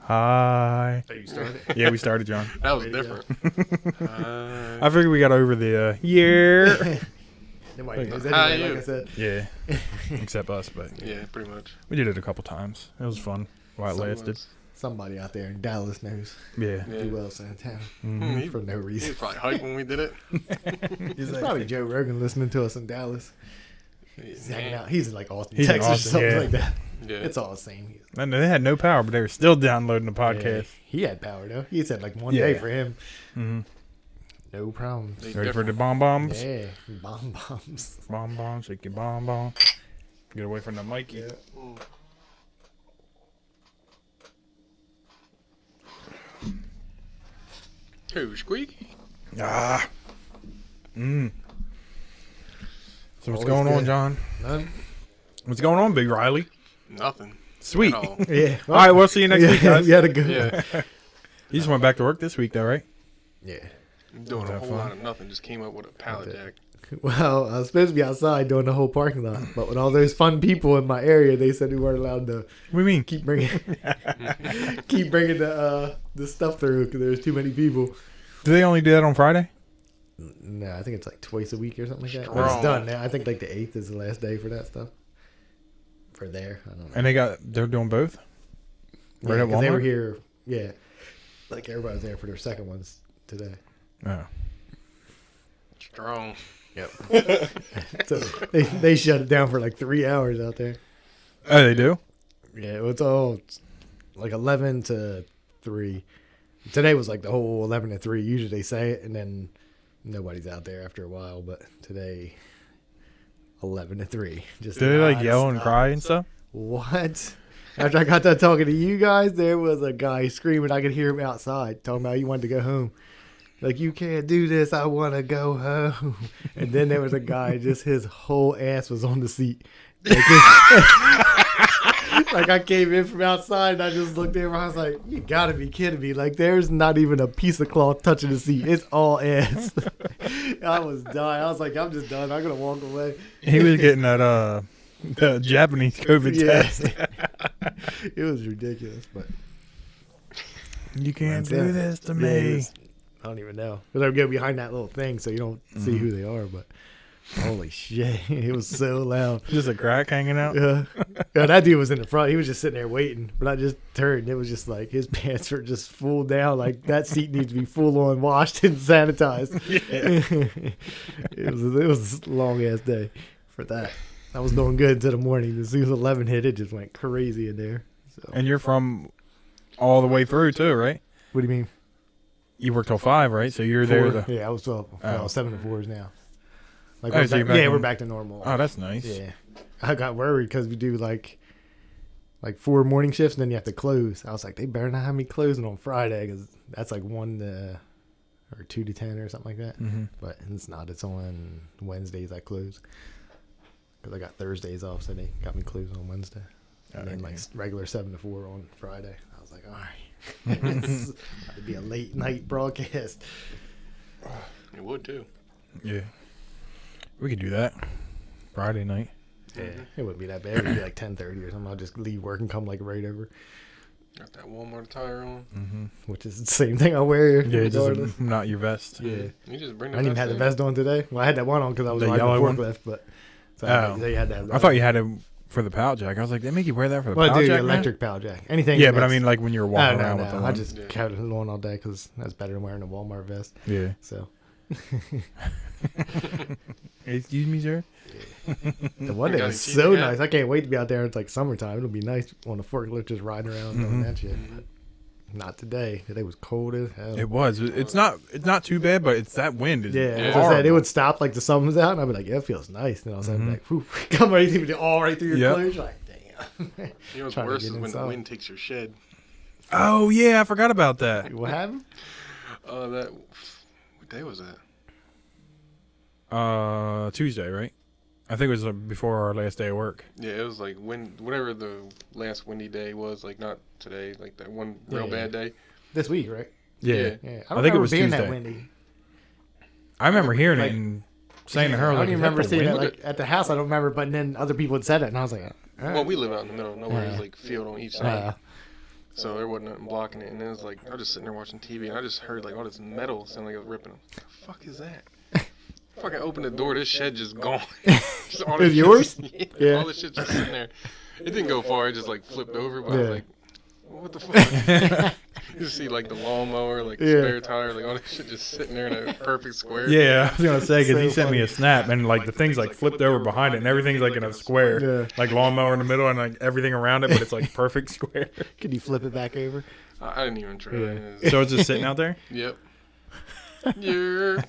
Hi. Oh, you started? Yeah, we started, John. That was different. I figured we got over the yeah. Nobody knows How anyway, you? like I said. Yeah. Except us, but Yeah, pretty much. we did it a couple times. It was fun while it lasted. Somebody out there in Dallas knows. Yeah. Yeah. Do well Santana. Mhm. For no He reason. was probably hyped when we did it. It's probably Joe Rogan listening to us in Dallas. He's hanging out. He's in like Austin, He's in Texas, or Austin, something yeah. like that. Yeah. It's all the same. And they had no power, but they were still downloading the Yeah, podcast. he had power though. He said like one Yeah. day for him. Mm-hmm. No problem. They Ready for different. the bomb bombs? Yeah, bombs. Bomb bomb, shake your bomb bomb. Get away from the mic. Yeah. Mm. Who, Squeak? Ah. Mm. So what's Always going on, good. John? None. What's going on, Big Riley? Nothing. Sweet. At all. Yeah. All right, we'll see you next week, guys. You had a good Yeah. You just went back to work this week, though, right? Yeah. I'm doing Was a that whole fun? lot of nothing. Just came up with a pallet Okay. jack. Well, I was supposed to be outside doing the whole parking lot, but with all those fun people in my area, they said we weren't allowed to What do you mean? keep bringing the stuff through because there's too many people. Do they only do that on Friday? No, I think it's like twice a week or something like that. But Strong. it's done now. I think like the 8th is the last day for that stuff. For there, I don't know. And they're doing both? Right at 'cause they were Walmart? here, yeah. Like everybody's there for their second ones today. Oh. Strong. Yep. So they shut it down for like 3 hours out there. Oh, they do? Yeah, it's all like 11 to 3. Today was like the whole 11 to 3. Usually they say it and then nobody's out there after a while, but today 11 to 3. Just Do they like yell and nonstop. cry and stuff? What? After I got done talking to you guys, there was a guy screaming. I could hear him outside talking about he wanted to go home. Like, you can't do this. I want to go home. And then there was a guy, just his whole ass was on the seat. Like, like I came in from outside and I just looked there and I was like, you got to be kidding me. Like, there's not even a piece of cloth touching the seat. It's all ass. I was dying. I was like, I'm just done. I'm going to walk away. He was getting that the Japanese COVID test. It was ridiculous, but You can't That's do it. this to Yeah, me. it was- I don't even know. Because I would go behind that little thing so you don't see who they are, but holy shit. It was so loud. Just a crack hanging out? Yeah. Yeah, that dude was in the front. He was just sitting there waiting. But I just turned. It was just like his pants were just full down. Like that seat needs to be full on washed and sanitized. it was a long ass day for that. I was doing good until the morning. As soon as 11 hit, it just went crazy in there. So And you're from all the way through, too, right? what do you mean? You work till 5, right? So you're there. Yeah, I was up. Oh. 7 to 4s now. Like Oh, we're so you're back, back yeah, on- we're back to normal. Oh, that's nice. Yeah, I got worried because we do like 4 morning shifts, and then you have to close. I was like, they better not have me closing on Friday because that's like 1 to or 2 to 10 or something like that. Mm-hmm. But it's not. It's on Wednesdays I close because I got Thursdays off, so they got me closed on Wednesday, and then like regular 7 to 4 on Friday. I was like, all right, it's about to be a late night broadcast. It would, too. Yeah. We could do that. Friday night. Yeah, it wouldn't be that bad. It would be like 10:30 or something. I'll just leave work and come like right over, Got that Walmart attire on. Mm-hmm. which is the same thing I wear. Yeah, regardless. just not your vest. Yeah. You just bring I the didn't even have the in. vest on today. Well, I had that one on because I was The riding the yellow one? forklift, but so Oh. they had that. I thought you had it for the pallet jack. I was like, they make you wear that for the Well, pallet dude, jack, man? electric power jack. Anything. Yeah, but I that's- mean, like when you're no, walking no, around no. with the I one. just Yeah. kept it on all day because that's better than wearing a Walmart vest. Yeah. So Excuse me, sir? the one You day got was a so cheap hat? nice. I can't wait to be out there. It's like summertime. It'll be nice on the forklift just riding around doing Mhm. that shit. Mhm. Not today. Today was cold as hell. It was. It's not too bad, but it's that wind is Yeah, as I said, horrible. it would stop like the sun was out, and I'd be like, "Yeah, it feels nice." And all of a sudden, Mhm. like, whew, come right through, all right through your Yep. clothes. You're like, damn. You know what's Trying to worse get is when the inside. wind takes your shed. Oh, yeah, I forgot about that. What happened? What day was that? Tuesday, right? I think it was before our last day of work. Yeah, it was like whatever the last windy day was, like not today, like that one real Yeah. bad day. This week, right? Yeah. Yeah. Yeah, I, don't I think it remember was being Tuesday. that windy. I remember hearing Like- it and saying to her, I like, don't even "Is that remember the seeing it wind?" like at the house. I don't remember, but then other people had said it, and I was like, all right. Well, we live out in the middle of nowhere. Yeah. It's like field on each side. So there wasn't nothing blocking it, and it was like I was just sitting there watching TV, and I just heard like all this metal sound like it was ripping. What the fuck is that? Fucking open the door, this shed just gone. Just all Is this yours? shit, Yeah. all this shit just sitting there. It didn't go far. It just like flipped over, but I was Yeah. like, what the fuck? You see like the lawnmower, like the Yeah. spare tire, like all that shit just sitting there in a perfect square. Yeah, I was gonna say because So he sent me funny. a snap and like the thing's like flipped over behind it and everything's like in a square, Yeah. like lawnmower in the middle and like everything around it, but it's like perfect square. Can you flip it back over? I didn't even try. Yeah. So it's just sitting out there. Yep. Yeah.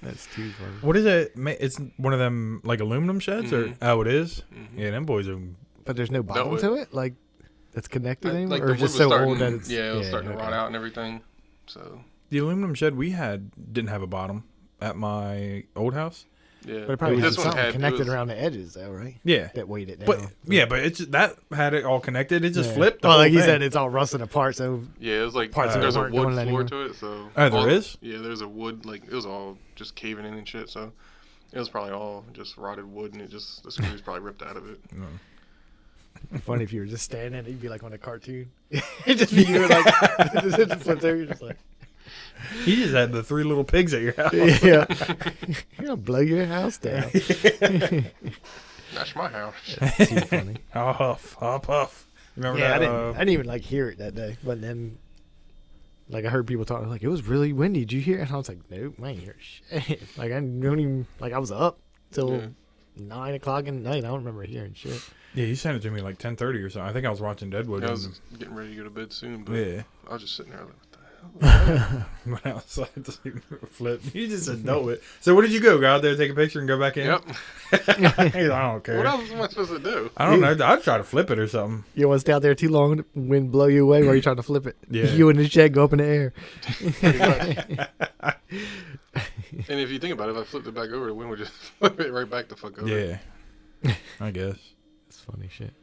That's too funny. What is it? It's one of them like aluminum sheds, or Mhm. it is. Mhm. Yeah, them boys are. But there's no bottom would- to it, like that's connected anymore, Like or the it's wood just was so starting, old that it's it was starting to okay. rot out and everything. So The aluminum shed we had didn't have a bottom at my old house. yeah, But it probably this has one something had connected it was, around the edges, though, right? Yeah, That weighed it down. but yeah, but it's that had it all connected. It just Yeah. flipped. The Well, whole like you thing. said, it's all rusting apart. So Yeah, it was like Parts of it there's a weren't wood doing floor that anymore. to it. So Oh, there is? Yeah, there's a wood like it was all just caving in and shit. So it was probably all just rotted wood, and the screws probably ripped out of it. No. funny if you were just standing, it'd be like on a cartoon. It just be you were like just flip there. You're just like, You just had the 3 little pigs at your house. yeah, you're gonna blow your house down. That's my house. Too funny. Huff, huff, huff. Remember Yeah, that? I didn't even like hear it that day. But then, like I heard people talking, like it was really windy. Did you hear it? And I was like, nope, I ain't hear shit. Like I don't even like I was up till Yeah. 9 o'clock at night. I don't remember hearing shit. Yeah, you sent it to me like 10:30 or something. I think I was watching Deadwood. I was and- getting ready to go to bed soon, but yeah. I was just sitting there like, what the hell? Went outside to flip. You just said know it. So what did you go? Go out there, take a picture, and go back in? Yep. I don't care. What else am I supposed to do? I don't know. I'd try to flip it or something. You want to stay out there too long, wind blow you away while you're trying to flip it. Yeah. You in the shed go up in the air. And if you think about it, if I flipped it back over, the wind would just flip it right back the fuck over. Yeah. I guess. It's funny shit.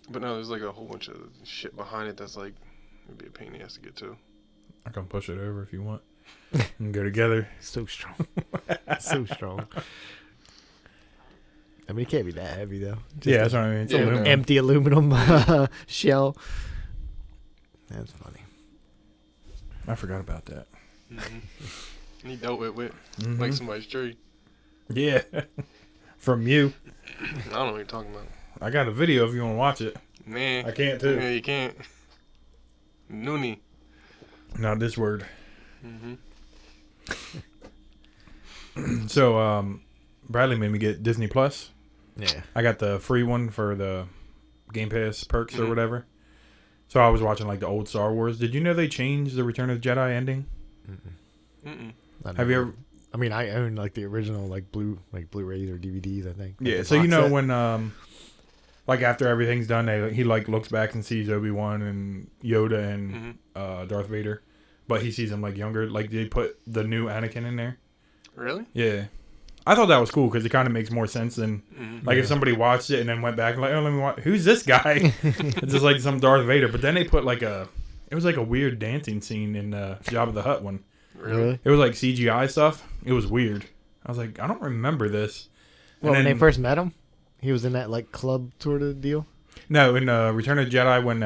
But no, there's like a whole bunch of shit behind it that's like, it'd be a pain in the ass to get to. I can push it over if you want. And go together. So strong. So strong. I mean, it can't be that heavy though. Just Yeah, a that's what I mean. It's Yeah, aluminum. empty aluminum shell. That's funny. I forgot about that. Mm-hmm. And he dealt with Mhm. like somebody's tree. Yeah. From you. I don't know what you're talking about. I got a video if you want to watch it. Nah. I can't too. Yeah, you can't. Noonie. Not this word. Mm-hmm. So, Bradley made me get Disney Plus. Yeah. I got the free one for the Game Pass perks or Mhm. whatever. So I was watching like the old Star Wars. Did you know they changed the Return of the Jedi ending? Mm-mm. Have you ever? I mean, I own like the original like Blu-rays or DVDs. I think. Like Yeah. the So you box know set. when like after everything's done, he like looks back and sees Obi-Wan and Yoda and Mhm. Darth Vader, but he sees him like younger. Like they put the new Anakin in there. Really? Yeah. I thought that was cool because it kind of makes more sense than Mm-hmm. like if somebody watched it and then went back and like, oh, let me watch. Who's this guy? It's just like some Darth Vader. But then they put like it was like a weird dancing scene in Jabba the Hutt one. Really? It was like CGI stuff. It was weird. I was like, I don't remember this. Well, And when they then- first met him, he was in that like club sort of deal. No, in Return of the Jedi when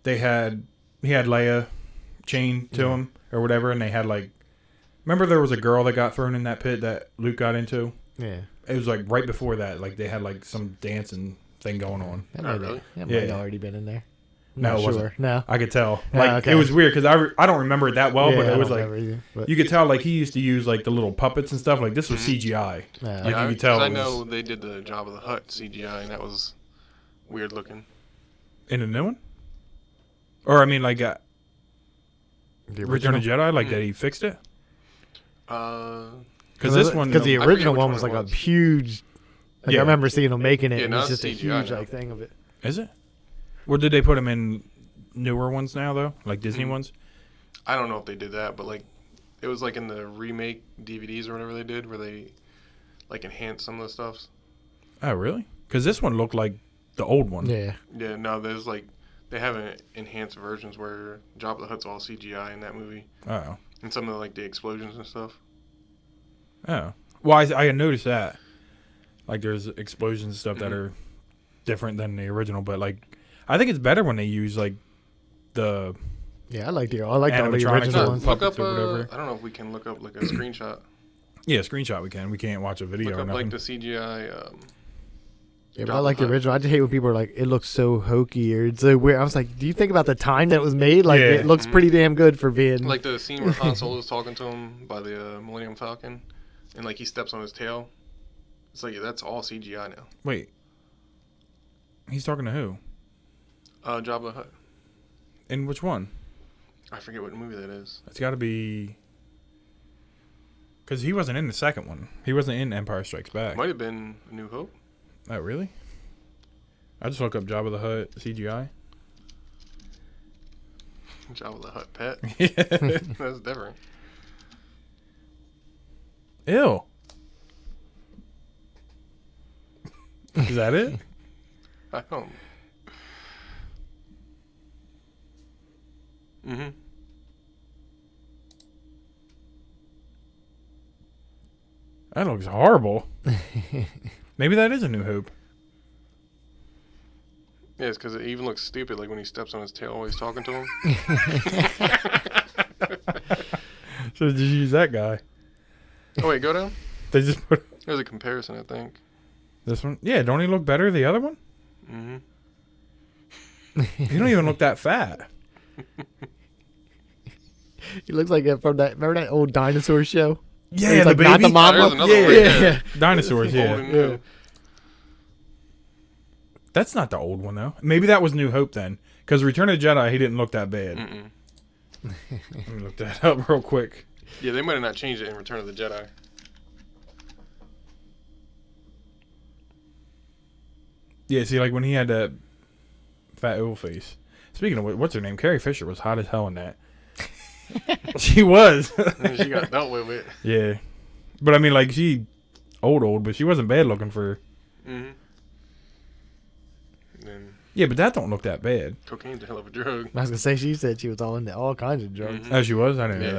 he had Leia chained to him or whatever, and they had like, remember there was a girl that got thrown in that pit that Luke got into. Yeah. It was like right before that, like they had like some dancing thing going on. That Oh, might really? That Yeah. might have already been in there. I'm No, not it sure. wasn't. No. I could tell. Yeah, Like okay. it was weird because I don't remember it that well, Yeah, but I it was don't like remember either, but- you could tell like he used to use like the little puppets and stuff. Like this was CGI. Yeah. Like, Yeah, you could tell 'cause I it was- know they did the Jabba the Hutt CGI, and that was weird looking. In the new one, or I mean like The Return of original? Jedi, like that he fixed it. Because this one, because the I forget original which one one was it like a was. huge. Like Yeah. I remember seeing them making it, Yeah, and now it's it's just a CGI huge now. like thing of it. is it? Or did they put them in newer ones now though, like Disney ones? I don't know if they did that, but like it was like in the remake DVDs or whatever they did, where they like enhanced some of the stuff. Oh really? Because this one looked like the old one. Yeah. Yeah, no, there's like they have enhanced versions where Jabba the Hutt's all CGI in that movie, Oh. and some of like the explosions and stuff. Oh. Well, I noticed that. Like there's explosions and stuff that are different than the original, but like I think it's better when they use like the Yeah, I like the original ones. Look up. or whatever. I don't know if we can look up like a screenshot. Yeah, screenshot we can. We can't watch a video. Look or up nothing. like the CGI. Yeah, but I like the original. I just hate when people are like, it looks so hokey or it's so weird. I was like, do you think about the time that it was made? Like, it looks pretty damn good for being. Like the scene where Han Solo is talking to him by the Millennium Falcon, and like he steps on his tail. It's like that's all CGI now. Wait, he's talking to who? Jabba the Hutt. In which one? I forget what movie that is. It's got to be. Because he wasn't in the second one. He wasn't in Empire Strikes Back. Might have been A New Hope. Oh, really? I just look up Jabba the Hutt CGI. Jabba the Hutt pet. Yeah. That's different. Ew. Is that it? I don't. Mm-hmm. That looks horrible. Maybe that is A New Hope. Yeah, it's because it even looks stupid, like when he steps on his tail while he's talking to him. So did you use that guy? Oh, wait, go down? They just put There's a comparison, I think. this one. Yeah, don't he look better the other one? Mm-hmm. He don't even look that fat. He looks like from that. Remember that old dinosaur show? Yeah, He's the like baby. not the mama. There's another one right there. Dinosaurs. Old Yeah. and new. That's not the old one though. Maybe that was New Hope then, because Return of the Jedi, he didn't look that bad. Mm-mm. Let me look that up real quick. Yeah, they might have not changed it in Return of the Jedi. Yeah, see, like when he had that fat oval face. Speaking of what's her name? Carrie Fisher was hot as hell in that. She was. And she got dealt with it. Yeah, but I mean, like she old, but she wasn't bad looking for. Mm-hmm. And Yeah, but that don't look that bad. cocaine's a hell of a drug. I was gonna say she said she was all into all kinds of drugs. Mhm. Oh, she was. I didn't know Yeah.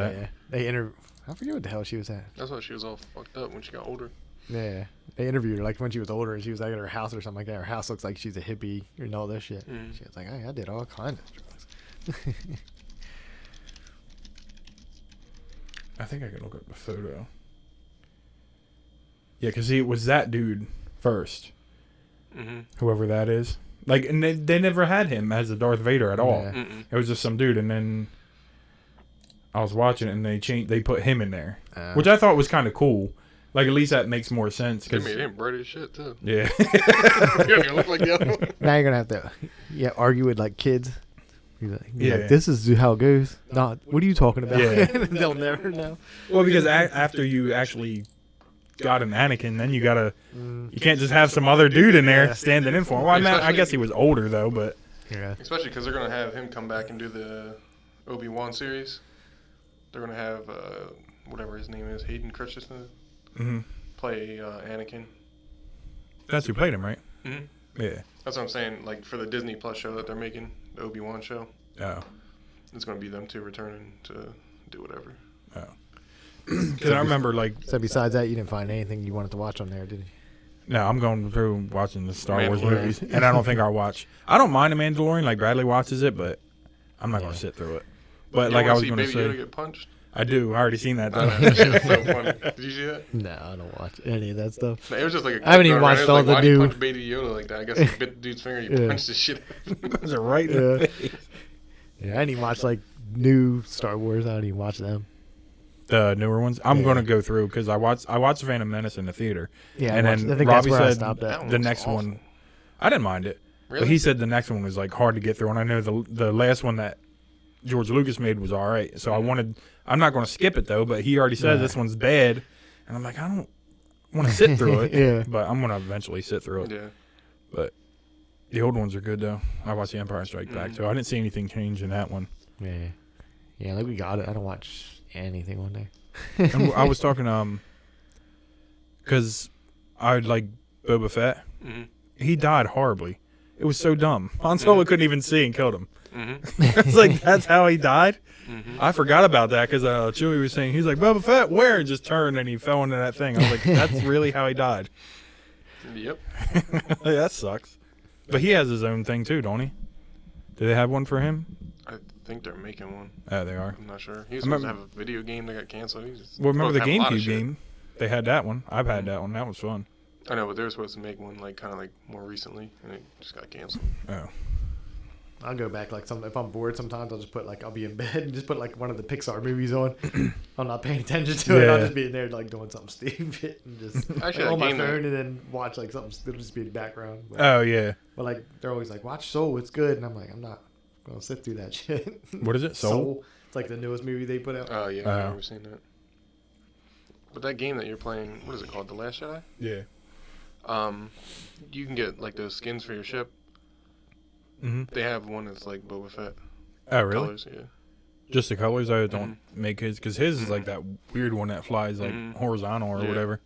that. Yeah, I forget what the hell she was at. That's why she was all fucked up when she got older. Yeah, they interviewed her like when she was older and she was like at her house or something like that. Her house looks like she's a hippie and all this shit. Mm. She was like, hey, I did all kinds of drugs. I think I can look up the photo. Yeah, because it was that dude first, Mm-hmm. whoever that is. Like, and they never had him as a Darth Vader at all. Yeah. Mm-mm. It was just some dude, and then I was watching it, and they put him in there, which I thought was kind of cool. Like, at least that makes more sense. They 'Cause, made him bright as shit, too. yeah. He don't even look like the other one. Now you're gonna have to argue with like kids. You're like, Yeah. this is how it goes. Not what are you talking about? Yeah. They'll never know. Well, because after you actually got an Anakin, then you gotta, you can't just have some other dude in there standing in for him. Well, I guess he was older though, but Yeah. Especially because they're going to have him come back and do the Obi-Wan series. They're going to have, whatever his name is, Hayden Christensen, play Anakin. that's who played him, right? Mm-hmm. Yeah. That's what I'm saying. Like, for the Disney Plus show that they're making, the Obi-Wan show, Oh. it's going to be them two returning to do whatever. Because I remember, like, So besides that, you didn't find anything you wanted to watch on there, did you? no, I'm going through watching the Star Wars Mandalorian. movies, and I don't think I'll watch. I don't mind The Mandalorian, like Bradley watches it, but I'm not going to sit through it. But You like I wanna was see going to Baby Yoda say, get punched? I do. I already seen that. I know, Though. that shit was so funny. Did you see that? No, I don't watch any of that stuff. No, it was just like a I haven't even clip, right? watched It was all the why'd he new- punch Baby Yoda like that? I guess he bit the dude's finger. He Yeah. punched the shit out of him. Was it right? Yeah. Yeah, I didn't even watch like new Star Wars. I didn't even watch them. The newer ones. I'm Yeah. going to go through because I watched The Phantom Menace in the theater. Yeah, and I then think Robbie that's where I said stopped That at. one the looks next awful. one. I didn't mind it, Really? but he said the next one was like hard to get through, and I know the last one that George Lucas made was all right. So I'm not going to skip it though. But he already said Right. this one's bad, and I'm like, I don't want to sit through it. Yeah. But I'm going to eventually sit through it. Yeah. But the old ones are good though. I watched The Empire Strikes Back too. I didn't see anything change in that one. Yeah. Yeah, like we got it. I don't watch anything one day. And I was talking because I like Boba Fett. Mm-hmm. He died horribly. It was so dumb. Han Solo couldn't even see and killed him. Mm-hmm. It's like that's how he died. Mm-hmm. I forgot about that because Chewie was saying he's like Boba Fett where and just turned and he fell into that thing. I was like that's really how he died. Yep. That sucks. But he has his own thing too, don't he? Do they have one for him? I think they're making one. Oh, they are. I'm not sure. He was supposed to have a video game that got canceled. Well, remember the GameCube game? They had that one. I've had that one. That was fun. I know, but they were supposed to make one like kind of like more recently, and it just got canceled. Oh. I'll go back if I'm bored sometimes I'll just put I'll be in bed and just put one of the Pixar movies on. I'm not paying attention to it. I'll just be in there doing something stupid and just on my phone and then watch something. It'll just be in the background. But, oh yeah. But they're always watch Soul, it's good, and I'm I'm not gonna sit through that shit. What is it? Soul? It's the newest movie they put out. Oh yeah, I've never seen that. But that game that you're playing, what is it called? The Last Jedi? Yeah. You can get those skins for your ship. Mm-hmm. They have one that's like Boba Fett. Oh really? Colors, yeah. Just the colors. I don't make his because his is that weird one that flies horizontal or whatever.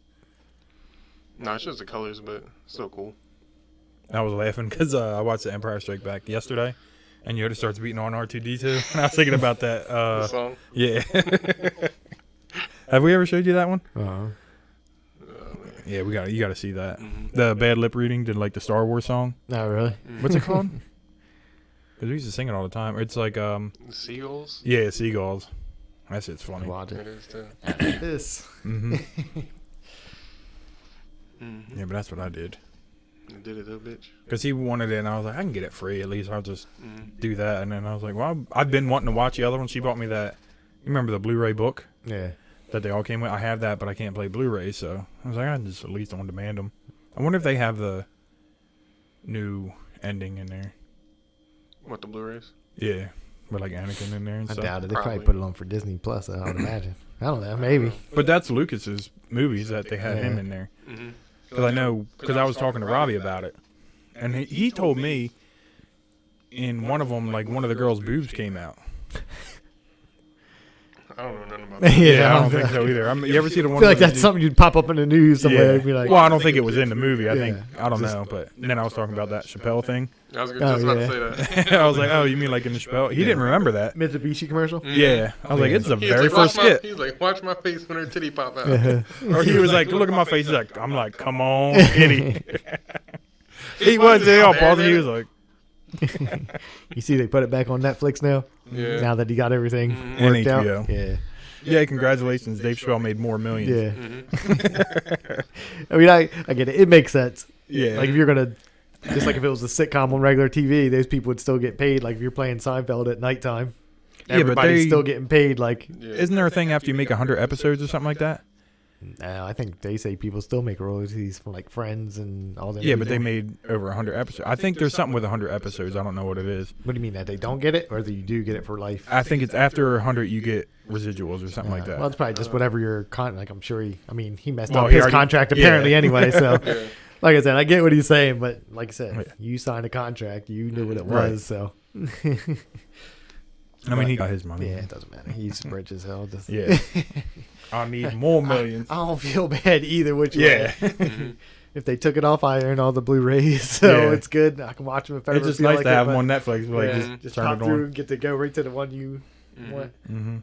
No, it's just the colors, but still cool. I was laughing because I watched The Empire Strikes Back yesterday, and Yoda starts beating on R2-D2, and I was thinking about that. The song? Yeah. Have we ever showed you that one? Uh-huh. Yeah, you got to see that. The bad lip reading did the Star Wars song. Oh really? What's it called? Because we used to sing it all the time. It's Seagulls? Yeah, Seagulls. That shit's funny. Watch It it. is too. This. Mm-hmm. Yeah, but that's what I did. You did it though, bitch. Because he wanted it, and I was like, I can get it free at least. I'll just do that. And then I was like, well, I've been wanting to watch the other one. She bought me that. You remember the Blu-ray book? Yeah. That they all came with. I have that, but I can't play Blu-ray, so I was like, I can just at least on demand them. I wonder if they have the new ending in there. What, the Blu-rays? Yeah, with Anakin in there and I stuff. doubt it. They probably put it on for Disney Plus. I would imagine. I don't know. Maybe. But that's Lucas's movies that they had him in there. Because I know, because I was talking to Robbie about it, and he told me in one of them, one of the girls' boobs came out. I don't know nothing about that. Yeah, I don't think so either. You ever see the one? I feel that's something you'd pop up in the news somewhere. And be well, I don't think it was in the movie. I don't know. But then I was talking about that Chappelle thing. I was just about to say that. I was like, oh, you mean in the Chappelle? He didn't remember that. Mitsubishi commercial? Yeah. I was like, it's the very first skit. He's like, watch my face when her titty pop out. Or he was like, look at my face. He's like, I'm like, come on, kitty. He was there all paused. He was like, you see, they put it back on Netflix now. Yeah. Now that he got everything And worked out. HBO. Yeah. Yeah, congratulations. Dave Chappelle made more millions. Yeah. I mean, I get it. It makes sense. Yeah. If you're going to, just like if it was a sitcom on regular TV, those people would still get paid. If you're playing Seinfeld at nighttime, everybody's still getting paid. Isn't there a thing after you make 100 episodes or something like that? I think they say people still make royalties from Friends and all that. Yeah, but they made over 100 episodes. I think there's something with 100 episodes. I don't know what it is. What do you mean, that they don't get it, or that you do get it for life? I think it's after 100 you get residuals or something like that. Well, it's probably just whatever your I'm sure he messed Well, up he his already- contract apparently anyway. So, Yeah. like I said, I get what he's saying, but like I said, you signed a contract, you knew what it was, so. I mean, he got his money. Yeah, it doesn't matter. He's rich as hell. Yeah. I need more millions. I don't feel bad either which Yeah. way. If they took it off, I earned all the Blu-rays, so it's good. I can watch them if I It's ever just feel nice like to have it, them on Netflix. just turn pop it through on. and get to go right to the one you want. Mm-hmm.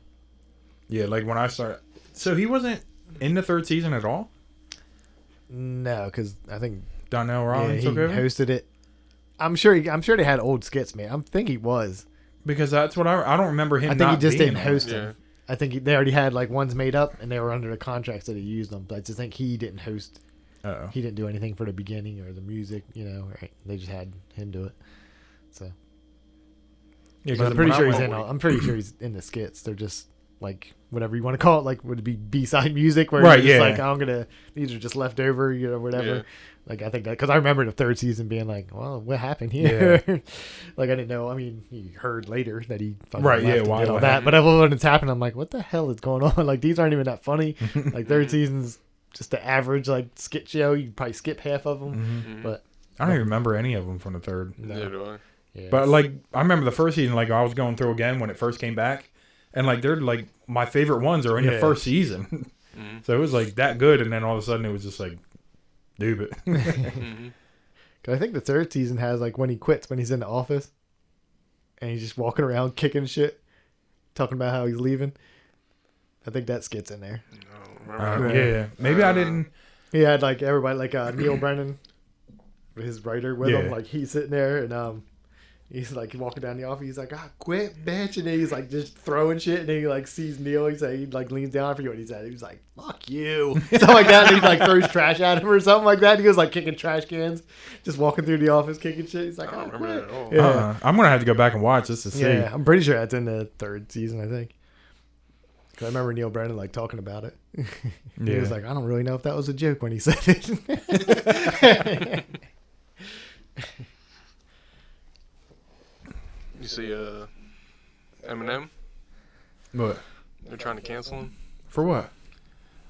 Yeah, when I started. So he wasn't in the third season at all? No, because I think Donnell Rawlings he took over? hosted it. I'm sure they had old skits, man. I think he was. Because that's what I don't remember him. I think he just being didn't on it. host them. I think they already had ones made up, and they were under the contracts that he used them. But I just think he didn't host. Uh-oh. He didn't do anything for the beginning or the music, right? They just had him do it. So Yeah, but I'm pretty sure he's in. I'm pretty sure he's in the skits. They're just whatever you want to call it. Would it be B-side music? Where right? Just Yeah. I'm gonna. These are just left over, whatever. Yeah. I think that because I remember the third season being well, what happened here? Yeah. I didn't know. I mean, you heard later that he fucking left and why did all what that. happened? But when it's happened, I'm like, what the hell is going on? These aren't even that funny. Third season's just the average skit show. You probably skip half of them. Mm-hmm. But I don't even remember any of them from the third. no. Neither do I. Yeah. But I remember the first season. I was going through again when it first came back, and they're my favorite ones are in the first season. So it was that good, and then all of a sudden it was just stupid. I think the third season has when he quits, when he's in the office, and he's just walking around kicking shit, talking about how he's leaving. I think that skit's in there. No, Yeah, maybe I didn't. He had everybody Neil Brennan. his writer with him. Like he's sitting there and he's like walking down the office. He's like, quit, bitch. And then he's like just throwing shit. And then he like sees Neil. He like leans down. I forget what he said. He was like, fuck you. Something like that. And he like throws trash at him or something like that. He was like kicking trash cans, just walking through the office kicking shit. He's like, I don't remember that at all. Yeah. I'm going to have to go back and watch this to see. Yeah, I'm pretty sure that's in the 3rd season, I think. Cause I remember Neil Brennan like talking about it. He was like, I don't really know if that was a joke when he said it. You see Eminem? What? They're trying to cancel him. For what?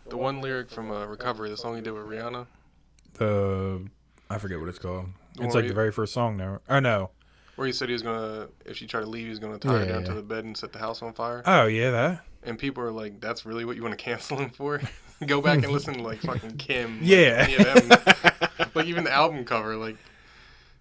The one lyric from Recovery, the song he did with Rihanna. I forget what it's called. The It's one like the very first song now. Oh, no. Where he said he was going to, if she tried to leave, he was going to tie her down to the bed and set the house on fire. Oh, yeah, that. And people are like, that's really what you want to cancel him for? Go back and listen to like fucking Kim. Yeah. Like, any of them. Like even the album cover, like,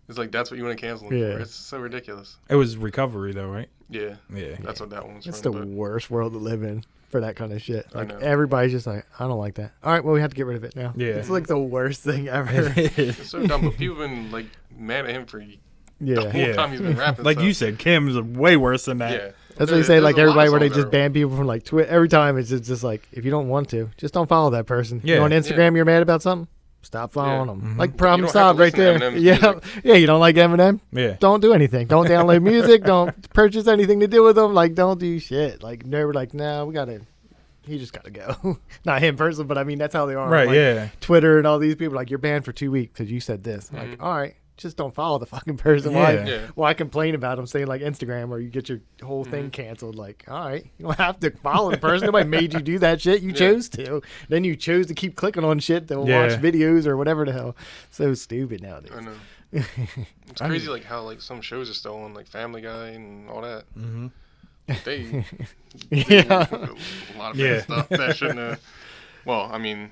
it's like, that's what you want to cancel him for. It's so ridiculous. It was Recovery, though, right? Yeah. Yeah. That's what that one's It's from. the worst world to live in for that kind of shit. I Like know. everybody's just like, I don't like that. All right, well we have to get rid of it now. Yeah. It's like the worst thing ever. It's so dumb, but people have been like mad at him for the Yeah. whole time he's been rapping. Like so. you said, Kim's way worse than that. Yeah. That's what you say. Like There's a lot everybody of where they songs just that ban people from like Twitter. Every time it's just like, if you don't want to, just don't follow that person. Yeah. You on Instagram, you're mad about something. Stop following them. Mhm. Like problem You don't have solved to right listen to there. Eminem's Yeah, music. yeah. You don't like Eminem? Yeah. Don't do anything. Don't download music. Don't purchase anything to do with them. Like don't do shit. Like never. Like no, we gotta. He just gotta go. Not him personally, but I mean that's how they are. Right, Like, yeah. Twitter and all these people like you're banned for 2 weeks because you said this. Like Mhm. all right. Just don't follow the fucking person. Yeah. Yeah. Why complain about them saying like Instagram or you get your whole thing canceled? Like, all right, you don't have to follow the person. Nobody made you do that shit. You chose to. Then you chose to keep clicking on shit to watch videos or whatever the hell. So stupid nowadays. I know. It's crazy like how like some shows are still on, like Family Guy and all that. Mm-hmm. They Yeah. a lot of bad stuff that shouldn't have. Well, I mean,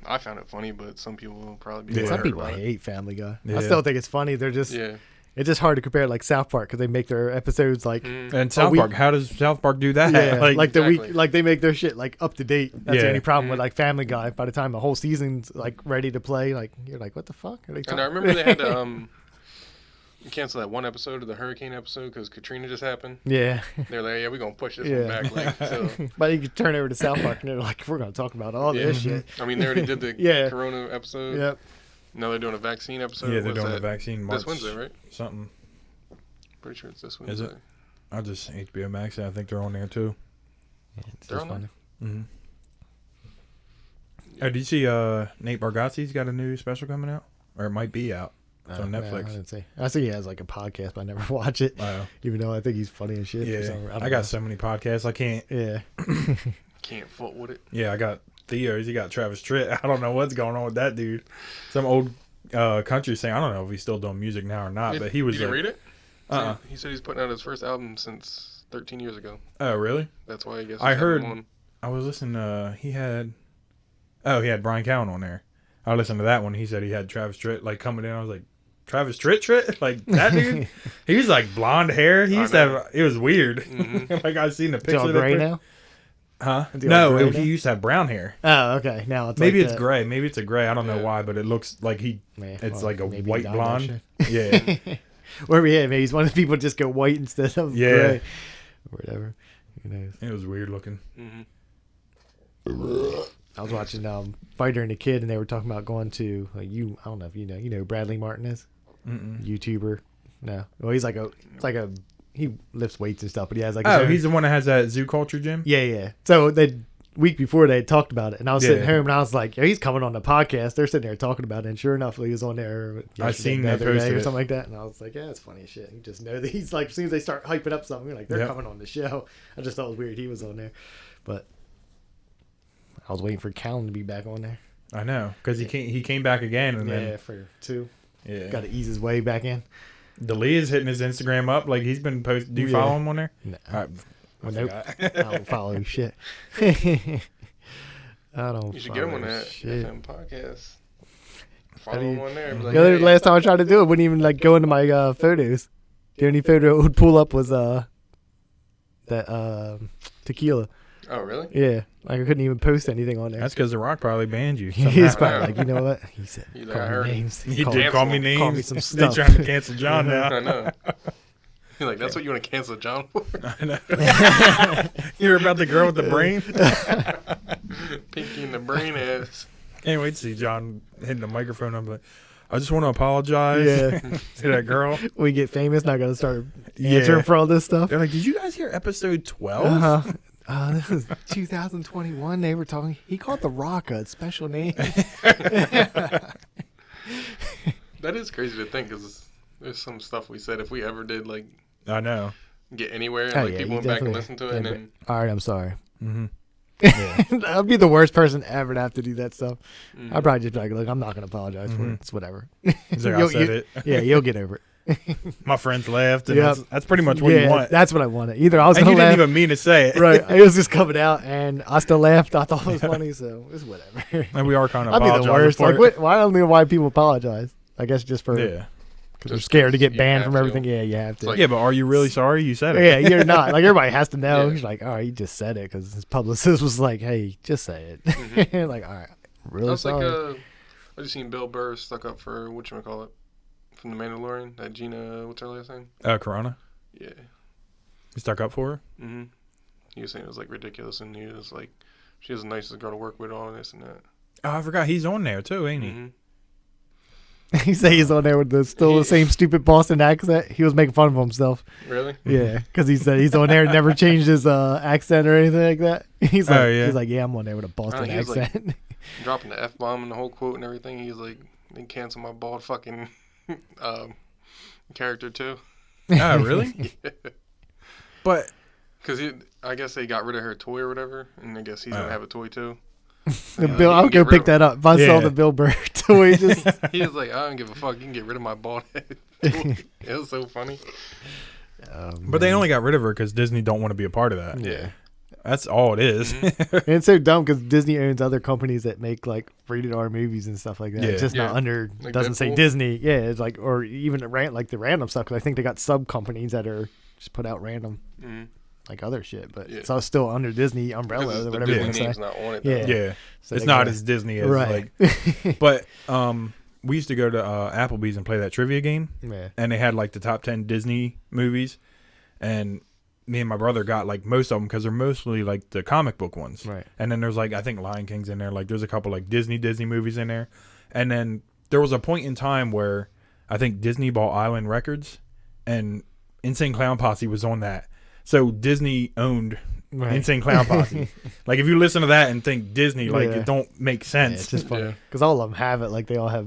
I found it funny, but some people will probably be. Yeah. Some hurt people about it. hate Family Guy. Yeah. I still think it's funny. They're just Yeah. it's just hard to compare like South Park because they make their episodes like And South week- Park, how does South Park do that? yeah, like the Exactly. week, like they make their shit like up to date. That's the Yeah. only problem with like Family Guy. By the time the whole season's like ready to play, like you're like, what the fuck? Are they And I remember they had to cancel that one episode of the hurricane episode because Katrina just happened. yeah, They're like, yeah, we're gonna push this Yeah. one back. Like, so. but you could turn over to South Park and they're like, we're gonna talk about all Yeah. this shit. I mean, they already did the Yeah. Corona episode. Yep. Now they're doing a vaccine episode. Yeah, they're What's doing the that? vaccine March This Wednesday, right? something. Pretty sure it's this Is Wednesday. it? I just HBO Max. I think they're on there too. It's They're just on funny. Mm-hmm. Oh, did you see Nate Bargatze's got a new special coming out? Or it might be out. It's on Yeah, Netflix. I didn't see. I see he has like a podcast, but I never watch it. Oh. Even though I think he's funny and shit. for Yeah. some- I don't got know. so many podcasts. I can't. Yeah. Can't fault with it. Yeah, I got Theo's. He got Travis Tritt. I don't know what's going on with that dude. Some old country singer. I don't know if he's still doing music now or not, but he was. Did you read it? Uh-uh. He said he's putting out his first album since 13 years ago. Oh, really? That's why I guess. I he's heard- having one. I was listening to. He had Brian Callen on there. I listened to that one. He said he had Travis Tritt like coming in. I was like, Travis Tritt? Like that dude? He was like blonde hair. He I used to know. have. It was weird. Mhm. Like I seen the Is picture. it all of that gray person. now? Huh? Is he all No, gray now? he used to have brown hair. Oh, okay. Now it's Maybe like it's that. gray. Maybe it's a gray. I don't know Yeah. why, but it looks like Man, it's well, like a maybe he white dyed that blonde. shit. Yeah. Or yeah, maybe he's one of the people just go white instead of Yeah. gray. Or whatever. Who knows? It was weird looking. Mhm. I was watching Fighter and the Kid, and they were talking about going to I don't know if you know who Bradley Martin is, Mm-mm. YouTuber. No, well he's like he lifts weights and stuff, but he has like his Oh, own- he's the one that has that zoo culture gym. yeah. So the week before they had talked about it, and I was sitting Yeah. home and I was like, he's coming on the podcast. They're sitting there talking about it, and sure enough, he was on there. I seen the they other day posted or it. something like that, and I was like, yeah, it's funny as shit. You just know that he's like, as soon as they start hyping up something, you're like they're Yep. coming on the show. I just thought it was weird he was on there, but I was waiting for Callan to be back on there. I know, because he came back again, and Yeah, for 2. then Got to ease his way back in. Delee is hitting his Instagram up. Like he's been posting. Do you Yeah. follow him on there? No. I Nope. forgot. I don't follow shit. I don't. You should get him on follow that shit. FM podcast. How Follow do you- him on there. Be like, The other hey, last time I tried to do it, wouldn't even like go into my photos. The only photo it would pull up was that tequila. Oh, really? Yeah, like I couldn't even post anything on there. That's because The Rock probably banned you. He's somehow. probably like, you know what? He said, He's like, call I me heard it. names. He Call- did call me cancel. names. Call me some They stuff. trying to cancel John now. I know. You're like, that's what you want to cancel John for? I know. You're about the girl with the brain. Pinky in the brain ass. Can't wait to see John hitting the microphone. I'm like, I just want to apologize Yeah. to that girl. We get famous, not gonna start answering for all this stuff. They're like, did you guys hear episode 12? Uh-huh. This is 2021. They were talking. He called The Rock a special name. That is crazy to think because there's some stuff we said if we ever did like I know. get anywhere and Oh, like yeah, people you went back and definitely- listened to it yeah, and but- then all right, I'm sorry. Mm-hmm. I'd be the worst person ever to have to do that stuff. mm, I'd probably just be like, look, I'm not going to apologize for it. It's whatever. He's like, I You'll- said you- it. Yeah, you'll get over it. My friends laughed, and Yep. that's pretty much what yeah, you want. that's what I wanted. Either I was And going you to didn't laugh. even mean to say it. Right. It was just coming out, and I still laughed. I thought it was funny, so it's whatever. And we are kind of I'd be the worst. For Like, it. what, well, I don't know why people apologize. I guess just for Yeah. because they're Just scared to 'cause get you banned have from to. everything. Yeah, you have to. like- Yeah, but are you really sorry you said it? yeah, you're not. Like, everybody has to know. Yeah. He's like, all right, you just said it because his publicist was like, hey, just say it. Mhm. Like, all right, I really was sorry. like, I just seen Bill Burr stuck up for whatchamacallit from The Mandalorian. That Gina, what's her last name? Corona. Yeah. You stuck up for her? Mm-hmm. He was saying it was like ridiculous, and he was like, she was the nicest girl to work with, all this and that. Oh, I forgot he's on there too, ain't he? Mm-hmm. He said he's on there with still the same stupid Boston accent. He was making fun of himself. Really? Yeah, because he said he's on there and never changed his accent or anything like that. He's like, Oh, yeah. he's like, yeah, I'm on there with a Boston he was like- accent. Dropping the F-bomb and the whole quote and everything. He's like, they cancel my bald fucking character too. Oh, really? But Because I guess they got rid of her toy or whatever, and I guess he's gonna Oh. have a toy too. The Yeah, Bill, you I'll can go get rid pick of that up. If I saw Yeah. the Bill Burr toy, just He was like, I don't give a fuck. You can get rid of my bald head. It was so funny. but they only got rid of her because Disney don't want to be a part of that. Yeah. That's all it is. And it's so dumb because Disney owns other companies that make like rated R movies and stuff like that. Yeah. It's just not Yeah. under, Like doesn't say Deadpool? Disney. Yeah, it's like, or even like the random stuff because I think they got sub companies that are just put out random Mm-hmm. like other shit, but Yeah. it's all still under Disney umbrella or the whatever you Disney want to name's say. not on it. Yeah. Though. Yeah. So It's they not gotta- as Disney as right. like. But we used to go to Applebee's and play that trivia game, Yeah. and they had like the top 10 Disney movies, and me and my brother got like most of them because they're mostly like the comic book ones. Right. And then there's like, I think Lion King's in there. Like there's a couple like Disney movies in there. And then there was a point in time where I think Disney bought Island Records and Insane Clown Posse was on that. So Disney owned Right. Insane Clown Posse. Like if you listen to that and think Disney, like Yeah. it don't make Yeah, sense. it's just funny Yeah. because all of them have it. Like they all have.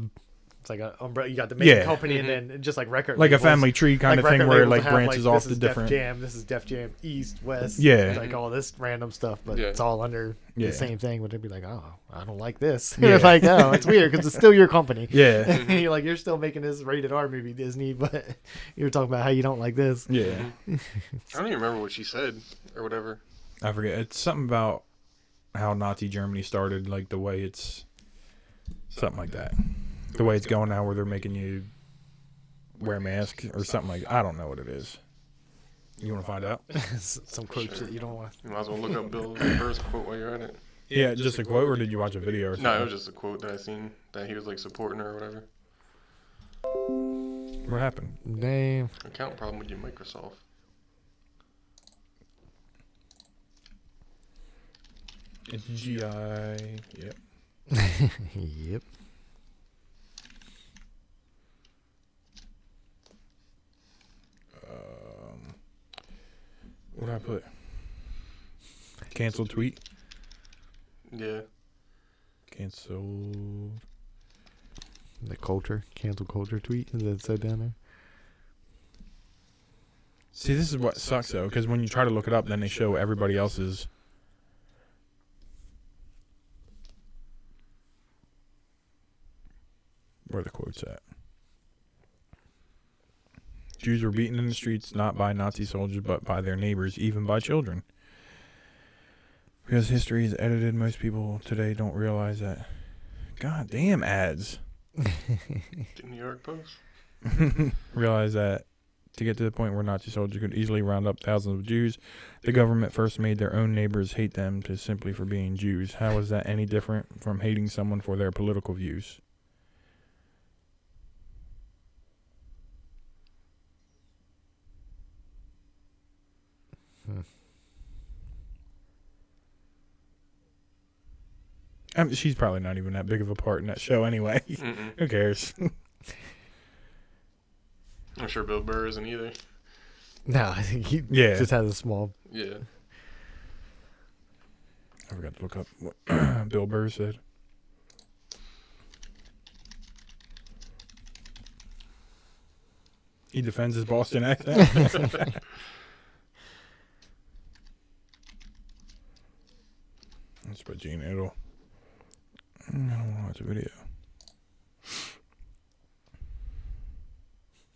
It's like an umbrella. You got the main Yeah. company Mhm. and then just like record. Like a labels. family tree kind Like of thing record where it labels like have, branches like, off this the is different. Def Jam. This is Def Jam East, West. Yeah. Like all this random stuff, but Yeah. it's all under Yeah. the same thing. Would it be like, oh, I don't like this? Yeah. It's like, oh, it's weird because it's still your company. Yeah. You're like, you're still making this rated R movie, Disney, but you're talking about how you don't like this. Yeah. I don't even remember what she said or whatever. I forget. It's something about how Nazi Germany started, like the way it's something like that. The way it's going now, where they're making you wear a mask or something like. I don't know what it is. You want to find out? Some quotes that you don't want. You might as well look up Bill Burr's quote while you're at it. Yeah, just a quote, or did you watch a video or something? No, it was just a quote that I seen that he was like supporting her or whatever. What happened? Damn. Account problem with your Microsoft. It's GI. Yep. Yep. What did I put? Cancel tweet. Yeah. Cancel. The culture, cancel culture tweet. Is that said down there? See, this is what sucks though, because when you try to look it up, then they show everybody else's. Where are the quotes at? Jews were beaten in the streets not by Nazi soldiers, but by their neighbors, even by children. Because history is edited, most people today don't realize that. God damn ads. The New York Post. Realize that To get to the point where Nazi soldiers could easily round up thousands of Jews, the government first made their own neighbors hate them simply for being Jews. How is that any different from hating someone for their political views? She's probably not even that big of a part in that show anyway. Who cares? I'm sure Bill Burr isn't either. No, I think he just has a small. Yeah. I forgot to look up what Bill Burr said. He defends his Boston accent. Let's put Gene Idle. I don't want to watch a video.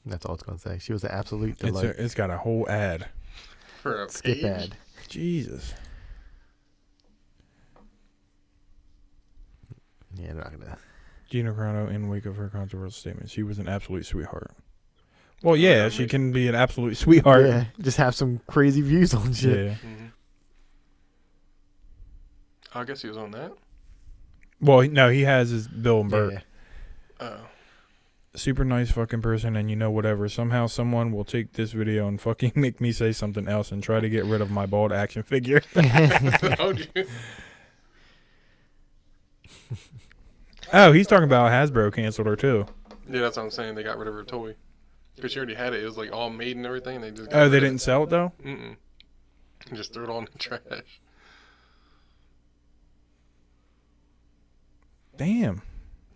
That's all it's going to say. She was an absolute delight. It's got a whole ad. For a skip page? ad. Jesus. Yeah, they're not going to. Gina Carano, in wake of her controversial statement, she was an absolute sweetheart. Well, yeah, she can be an absolute sweetheart. Yeah, just have some crazy views on shit. Yeah. Mm-hmm. I guess he was on that. Well, no, he has his Bill and Burt. Yeah. Oh. Super nice fucking person, and whatever. Somehow someone will take this video and fucking make me say something else and try to get rid of my bald action figure. Oh, dude. Oh, he's talking about Hasbro canceled her too. Yeah, that's what I'm saying. They got rid of her toy. Because she already had it. It was like all made and everything. They just Oh, they didn't sell it though? Mm-mm. Just threw it all in the trash. Damn.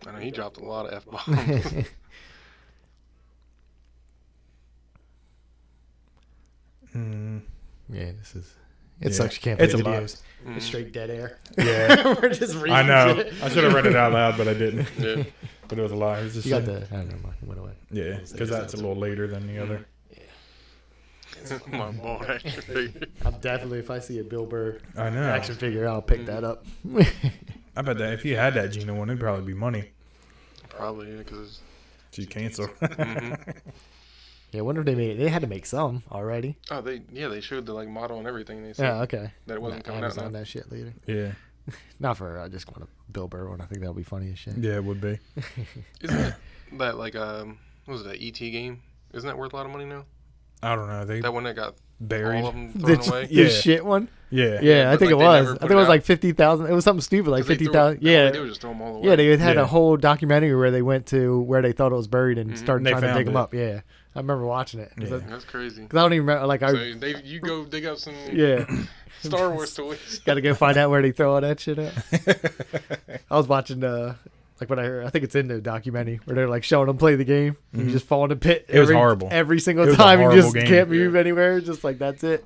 I know he dropped a lot of F-bombs. Yeah, this is. Yeah. It sucks you can't play It's a lot. videos. It's straight dead air. Yeah. We're just reading I know. shit. I should have read it out loud, but I didn't. Yeah. But it was a lie. It was just You got the. I don't know. It went away. yeah, because that's a little later than the other. My bald action figure. I'm definitely, if I see a Bill Burr I know. action figure, I'll pick that up. I bet that if you had that Gina one, it'd probably be money. Probably, yeah, because She's canceled. Yeah, I wonder if they had to make some already. oh, they showed the like model and everything. They said Yeah, okay. that it wasn't coming out. Amazon Now. that shit later. Yeah. Not for her. I just want a Bill Burr one. I think that'll be funny as shit. Yeah, it would be. Isn't that like what was it, that ET game? Isn't that worth a lot of money now? I don't know. They That one that got buried. all of them thrown away. The Yeah. shit one? Yeah. Yeah, I but, think like, it they was. never I put think it it was out. like 50,000. It was something stupid, like 50,000. Yeah. They would just throw them all away. Yeah, they had Yeah. a whole documentary where they went to where they thought it was buried and started They trying to found dig them it. up. Yeah. I remember watching it. Yeah. That's crazy. Because I don't even remember. Like, I. So you go dig up some Yeah. Star Wars toys. Got to go find out where they throw all that shit at. I was watching like when I think it's in the documentary where they're like showing them play the game. And you just fall in a pit. It was horrible. Every single It was a time. You horrible just game. can't move anywhere. Just like that's it.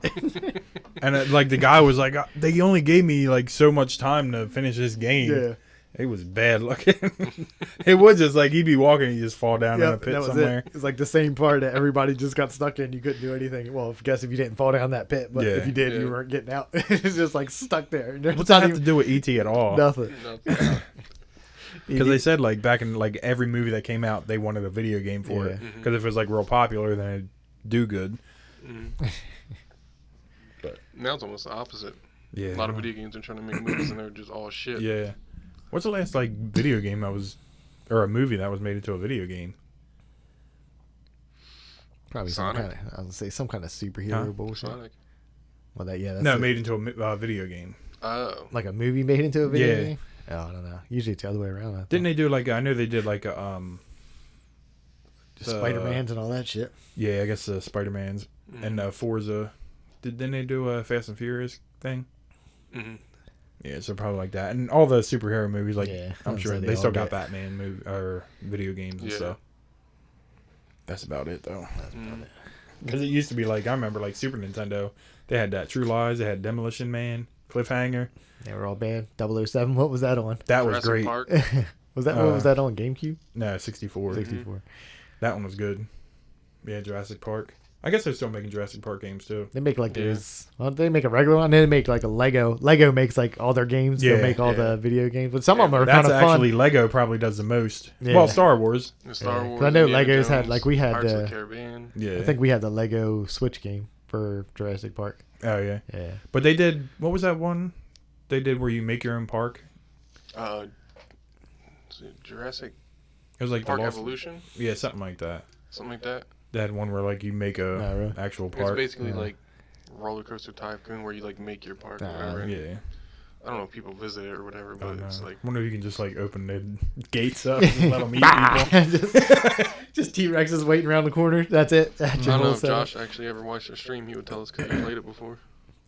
And like the guy was like, they only gave me like so much time to finish this game. Yeah. It was bad looking. It was just like he'd be walking and he'd just fall down in a Yep, pit that was somewhere. it. It's like the same part that everybody just got stuck in. You couldn't do anything. Well, I guess if you didn't fall down that pit, but Yeah. if you did, Yeah. you weren't getting out. It's just like stuck there. There's What's that not have to even do with ET at all? nothing. Because they said like back in like every movie that came out, they wanted a video game for it. Yeah. Because if it was like real popular, then it'd do good. Now it's almost the opposite. Yeah. A lot of video games are trying to make movies and they're just all shit. Yeah. What's the last like video game that was, or a movie that was made into a video game? Probably Sonic. some kind of. I was gonna say some kind of superhero Huh? bullshit. Sonic. Well, that's No, it. made into a video game. Oh. Like a movie made into a video Yeah. game. Oh, I don't know. Usually it's the other way around. I think. Didn't they do like I know they did like a Just Spider-Mans and all that shit. yeah, I guess Spider-Man's and Forza. Didn't they do a Fast and Furious thing? Mm-hmm. Yeah, so probably like that, and all the superhero movies. Like Yeah, I'm I'd sure say they they still all got get- Batman movie or video games and Yeah. stuff. That's about it though. Mm. Because it used to be like I remember like Super Nintendo. They had that True Lies. They had Demolition Man, Cliffhanger. They were all banned. 007. What was that on? That was Jurassic great. Park. Was that what was that on? GameCube. No, 64. 64. That one was good. Yeah, Jurassic Park. I guess they're still making Jurassic Park games too. They make like those. Well, they make a regular one. And then they make like a Lego. Lego makes like all their games. Yeah, They make all the video games, but some of them are kind That's of fun. actually Lego probably does the most. Yeah. Well, Star Wars. The Star Wars. 'Cause I know Indiana Legos had Jones, like we had. Pirates of the Caribbean. Yeah. I think we had the Lego Switch game for Jurassic Park. Oh yeah. Yeah. But they did. What was that one? They did where you make your own park. Jurassic It was like Park the Lost, Evolution. Yeah, something like that. Something like that. They had one where like you make a really? actual It's park. basically like Roller Coaster Tycoon, where you like make your park or whatever. and Yeah. I don't know if people visit it or whatever, I but don't know. it's like I wonder if you can just like open the gates up and let them eat people. just T-Rex is waiting around the corner. That's it. That's I your don't know whole if setup. Josh actually ever watched a stream. He would tell us because he played it before.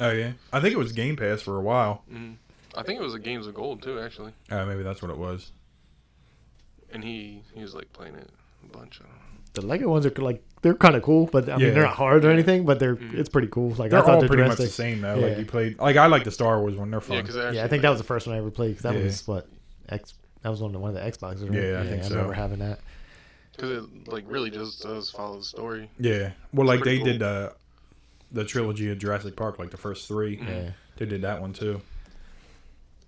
Oh yeah. I think it was Game Pass for a while. I think it was a Games of Gold too, actually. Maybe that's what it was. And he was like playing it a bunch. I don't know. The Lego ones are like they're kind of cool, but I mean they're not hard or anything. But they're it's pretty cool. Like They're I thought all the pretty much Jurassic. the same though. Yeah. Like you played. Like I like the Star Wars one. They're fun. Yeah, because Yeah, I think that was the first one I ever played. Because that was what that was one of the Xboxes. Right? Yeah, I think so. I remember having that. Because it like really just does follow the story. Yeah. Well, like they pretty cool. did the trilogy of Jurassic Park, like the first three. Yeah. They did that one too.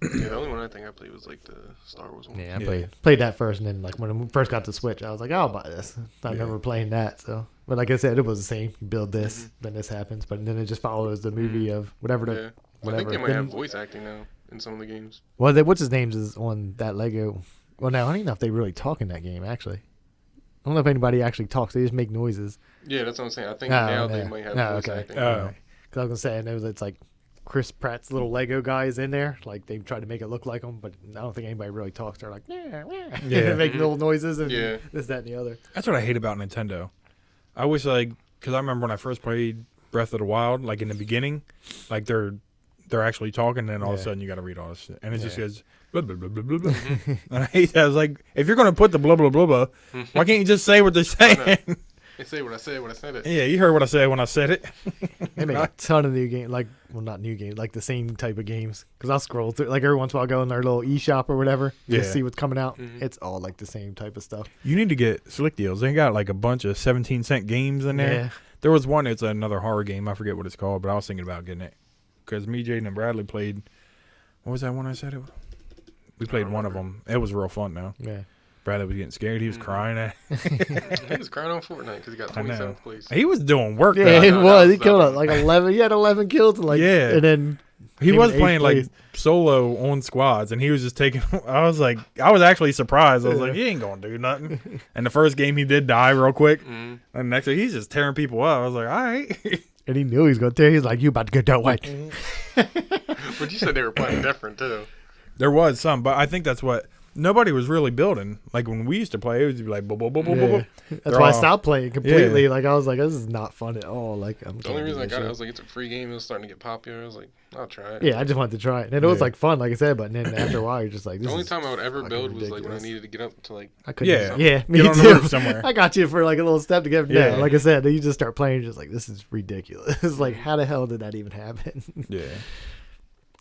Yeah, the only one I think I played was like the Star Wars one. Yeah, I played that first, and then like when I first got the Switch, I was like, I'll buy this. I remember playing that. So, but like I said, it was the same. You build this, then this happens, but then it just follows the movie of whatever. Yeah. Whatever. I think they might Then- have voice acting now in some of the games. Well, what's his name's is on that Lego. Well, now I don't even know if they really talk in that game. Actually, I don't know if anybody actually talks. They just make noises. Yeah, that's what I'm saying. I think now they might have voice acting. Because I was gonna say, I know it's like Chris Pratt's little Lego guy is in there. Like they tried to make it look like him, but I don't think anybody really talks. They're like, yeah, Yeah. make little noises and Yeah. this, that, and the other. That's what I hate about Nintendo. I wish because I remember when I first played Breath of the Wild, like in the beginning, like they're actually talking, and then all of a sudden you got to read all this shit, and it just goes blah blah blah blah blah. blah. And I hate that. I was like, if you're gonna put the blah blah blah blah, why can't you just say what they're saying? They say what I said when I said it. Yeah, you heard what I said when I said it. They make a ton of new games, not new games, like the same type of games. Because I'll scroll through, like every once in a while, I'll go in their little eShop or whatever, just see what's coming out. It's all like the same type of stuff. You need to get Slick Deals. They got like a bunch of 17-cent games in there. Yeah. There was one. It's another horror game. I forget what it's called, but I was thinking about getting it because me, Jaden, and Bradley played. What was that one I said? We played one of them. It was real fun. Though. Yeah. Bradley was getting scared. He was crying at. He was crying on Fortnite because he got I know. 27th place. He was doing work. Yeah, though. it no, was. He that killed was- like 11. He had 11 kills, and and then He came was in eighth playing place. like solo on squads, and he was just taking. I was actually surprised. I was like, he ain't gonna do nothing. And the first game he did die real quick, and the next thing he's just tearing people up. I was like, all right. And he knew he was going to tear. He's like, you about to go that way. But you said they were playing different too. There was some, but I think that's what nobody was really building. Like when we used to play, it would be like, blah, blah, blah, blah, blah, blah. That's They're why I all- stopped playing completely. Yeah. Like I was like, this is not fun at all. Like I'm. The only reason I got it, I was like, it's a free game. It was starting to get popular. I was like, I'll try it. Yeah, I just wanted to try it, and it was Yeah. like fun, like I said. But then after a while, you're just like, this The only is time I would ever fucking build was like when I ridiculous. needed to get up to like. I couldn't. Yeah. Yeah, me Get on the too. roof somewhere. I got you for like a little step to get Yeah. down. Like I said, then you just start playing, you're just like, this is ridiculous. It's like, how the hell did that even happen? Yeah.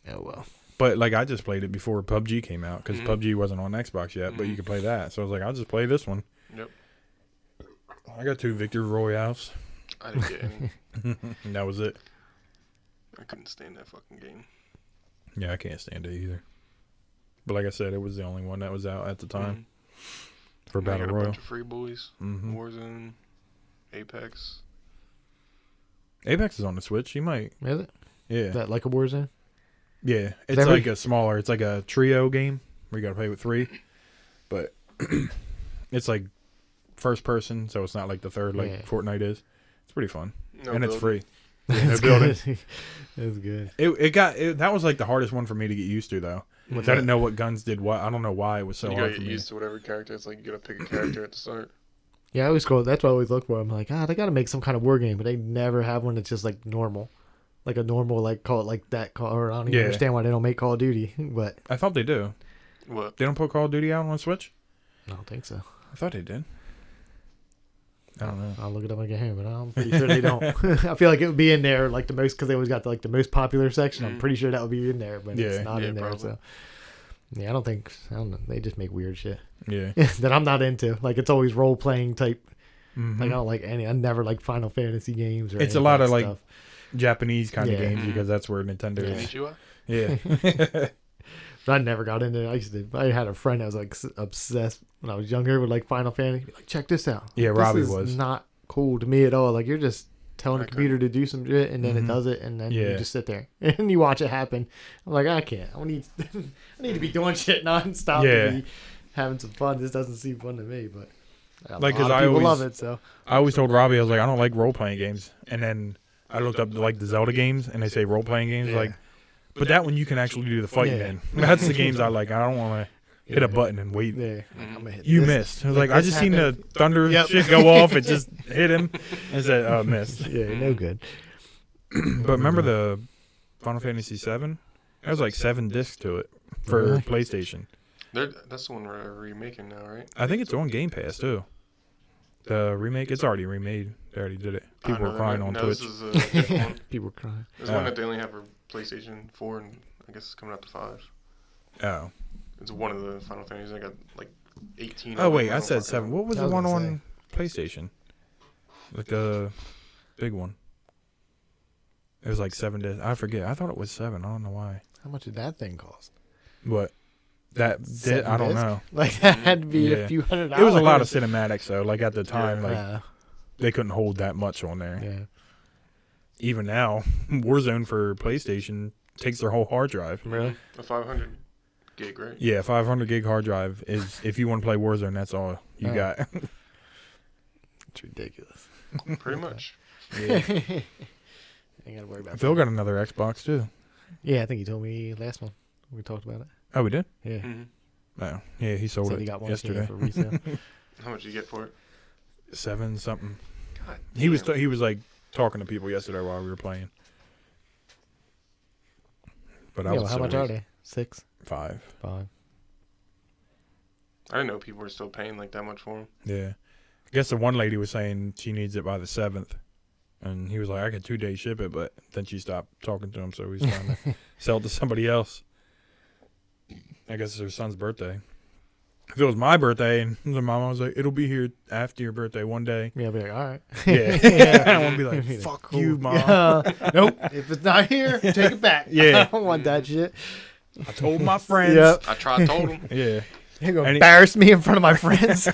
Oh well. But like I just played it before PUBG came out because PUBG wasn't on Xbox yet, but you could play that. So I was like, I'll just play this one. Yep. I got 2 Victory Royales. I didn't get any. And that was it. I couldn't stand that fucking game. Yeah, I can't stand it either. But like I said, it was the only one that was out at the time for And I Battle got a Royale. bunch of free boys. Mhm. Warzone, Apex. Apex is on the Switch. You might. Is it? Yeah. That like a Warzone? Yeah. It's Every- like a smaller, it's like a trio game where you got to play with 3. But it's like first person, so it's not like the third like Yeah. Fortnite is. It's pretty fun. No And it's building. free. Yeah, no That's building. good. That's good. That was like the hardest one for me to get used to though. I didn't know what guns did what. I don't know why it was so You hard gotta for get me. used to whatever character. It's like you gotta pick a character at the start. Yeah, I always go. That's what I always look for. I'm like, they got to make some kind of war game, but they never have one that's just like normal, like a normal like call it like that call. Or I don't even Yeah. understand why they don't make Call of Duty, but I thought they do. What? They don't put Call of Duty out on Switch? I don't think so. I thought they did. I don't know. I'll look it up when I get home, but I'm pretty sure they don't. I feel like it would be in there like the most because they always got the most popular section. I'm pretty sure that would be in there, but Yeah. it's not Yeah, in there. probably. So yeah, I don't think. I don't know. They just make weird shit Yeah. that I'm not into. Like it's always role playing type Mhm. Like I don't like any. I never like Final Fantasy games. Or It's any a lot that of like stuff. Japanese kind of Yeah. games because that's where Nintendo is. Konnichiwa? Yeah. But I never got into it. I had a friend that was like obsessed when I was younger with like Final Fantasy. Like, check this out. Yeah, This Robbie is was. Not cool to me at all. Like you're just telling the Okay. computer to do some shit and then Mhm. it does it and then you Yeah. just sit there and you watch it happen. I'm like, I can't. I need I need to be doing shit nonstop Yeah. to be having some fun. This doesn't seem fun to me, but a Like, lot 'cause of I people always- love it. So I always told Robbie, I was like, I don't like role playing games. And then I looked up like the Zelda games, and they say role playing games. Yeah. Like, but that one you can actually do the fighting Yeah. in. That's the games I like. I don't want to hit a button and wait. yeah, I'm gonna hit You this. missed. I was like, I this just seen the happened. thunder Yep. shit go off. It just hit him. And said, oh, missed. Yeah, no good. But remember the Final Fantasy VII? There's like 7 discs to it for Really? PlayStation. That's the one we're remaking now, right? I think it's on Game Pass too. The remake, it's already remade. They already did it. People were crying on Twitch. This is a different one. People crying. There's one that they only have for PlayStation 4, and I guess it's coming out to 5. Oh. It's one of the Final Fantasies. I got like 18. Oh of wait, them. I said don't 7. fucking What was I the was one gonna on PlayStation? Like the big one. It was like 7 discs. I forget. I thought it was 7. I don't know why. How much did that thing cost? But that did, 7 I don't discs? know. Like that had to be Yeah. a few $100. It was a lot of cinematics though. Like at the time, like Yeah. they couldn't hold that much on there. Yeah. Even now, Warzone for PlayStation takes their whole hard drive. Really? A 500 gig, right? Yeah, 500 gig hard drive is if you want to play Warzone, that's all you Oh. got. It's ridiculous. Pretty much. Yeah. Ain't gotta worry about Phil that. got another Xbox too. Yeah, I think he told me last one. We talked about it. Oh, we did? Yeah. hmm Oh, yeah, he sold Said it he got one yesterday. for resale. How much you get for it? 7 something. God He was damn. he was like talking to people yesterday while we were playing. But I Yeah, was well, how much are they? 6? 5. 5. I didn't know people were still paying like that much for them. Yeah. I guess the one lady was saying she needs it by the 7th. And he was like, I could 2-day ship it, but then she stopped talking to him, so he's trying to sell it to somebody else. I guess it's her son's birthday. If it was my birthday, and the mama was like, it'll be here after your birthday one day. Yeah, I'll be like, all right. Yeah. I want to be like, fuck Cool. you, mom. Yeah. Nope. If it's not here, take it back. Yeah. I don't want that shit. I told my friends. Yep. I tried, told them. Yeah. You're going to And he- embarrass me in front of my friends.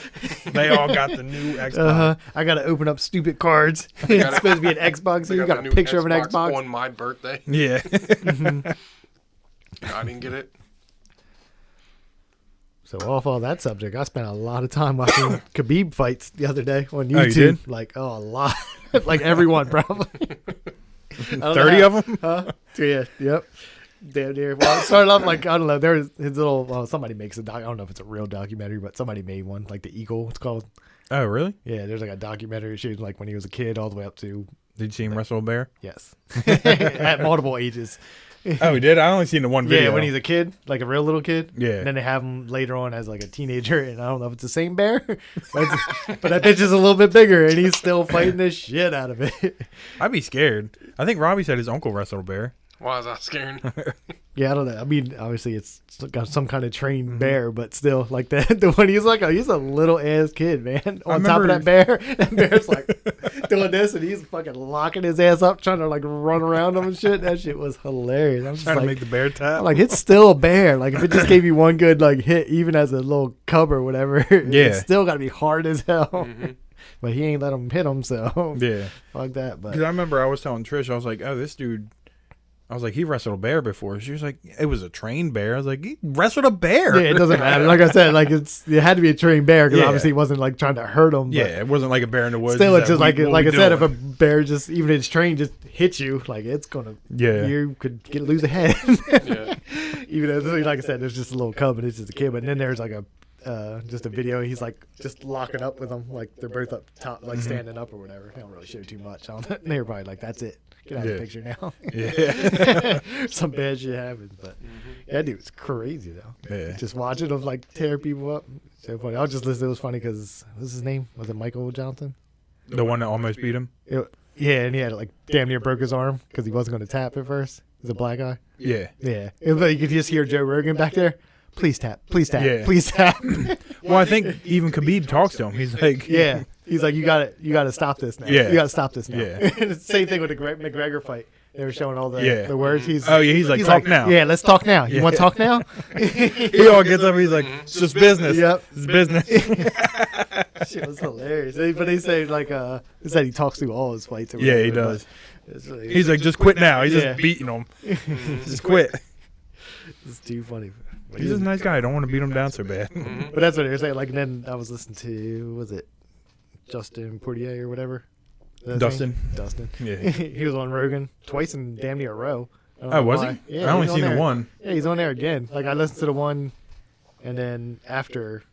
They all got the new Xbox. I got to open up stupid cards. It's supposed to be an Xbox. They You got the a new picture of an Xbox. on my birthday. Yeah. I didn't get it. So off all that subject, I spent a lot of time watching Khabib fights the other day on YouTube. Oh, you did? Like, a lot. Like everyone, probably. 30 of them? Huh? Yeah, yep. Damn near. Well, it started off like, I don't know, there was his little, well, somebody makes a I don't know if it's a real documentary, but somebody made one, like The Eagle, it's called. Oh, really? Yeah, there's like a documentary shooting like when he was a kid all the way up to, Did you see him wrestle a bear? yes, at multiple ages. Oh, he did? I only seen the one video. Yeah, when he's a kid, like a real little kid. Yeah. And then they have him later on as like a teenager, and I don't know if it's the same bear, but that bitch is a little bit bigger, and he's still fighting the shit out of it. I'd be scared. I think Robbie said his uncle wrestled a bear. Why is that scaring? Yeah, I don't know. I mean, obviously it's got some kind of trained bear, but still, like the one he's like, he's a little ass kid, man. On top of that bear's like doing this, and he's fucking locking his ass up, trying to like run around him and shit. That shit was hilarious. I'm just Trying like, to make the bear tap. like it's still a bear. Like if it just gave you one good like hit, even as a little cub or whatever, Yeah. it's still got to be hard as hell. Mhm. But he ain't let him hit him, so Yeah. fuck that. Because But I remember I was telling Trish, I was like, oh, this dude, I was like, he wrestled a bear before. She was like, it was a trained bear. I was like, he wrestled a bear. yeah, it doesn't matter. Like I said, like it had to be a trained bear because Yeah. obviously he wasn't like trying to hurt him. Yeah, But it wasn't like a bear in the woods. still, it's that just like what I we said, if a doing? bear just even if it's trained just hits you, like it's gonna Yeah. you could lose a head. Yeah. Even though, like I said, there's just a little cub and it's just a kid. But then there's like a just a video. He's like just locking up with them, like they're both up top, like standing up or whatever. They don't really show too much. They were probably like, "That's it, get out of Yeah. the picture now." Yeah. Some bad shit happens, but that dude was crazy though. Yeah. Just watching him like tear people up, so funny. I was just listening. It was funny because what's his name? Was it Michael Johnson? The one that almost beat him? Yeah, and he had like damn near broke his arm because he wasn't going to tap at first. He's a black guy. Yeah. Yeah, it was like you could just hear Joe Rogan back there. please tap, please tap, Yeah. please tap. Well, I think even Khabib talks to him. He's like, Yeah, he's like, you got to stop this now. Yeah. You got to stop this now. Yeah. It's the same thing with the McGregor fight. They were showing all the words. He's like, talk now. Yeah, let's talk now. You want to talk now? He all gets up. He's like, it's just business. Yep. It's business. Shit was hilarious. But they say like, they said he talks through all his fights. Or Yeah, he whatever, does. but it's like, He's like, just quit now. He's Yeah. just beating him. Just quit. it's too funny. But He's just a nice guy. I don't want to beat him down so bad. But that's what they were saying. Like, and then I was listening to, was it Justin Portier or whatever? Is that his Dustin. name? Dustin. Yeah. He was on Rogan twice in damn near a row. I don't Oh, know was why. he? Yeah, I only he's on seen the there. one. Yeah, he's on there again. Like, I listened to the one, and then after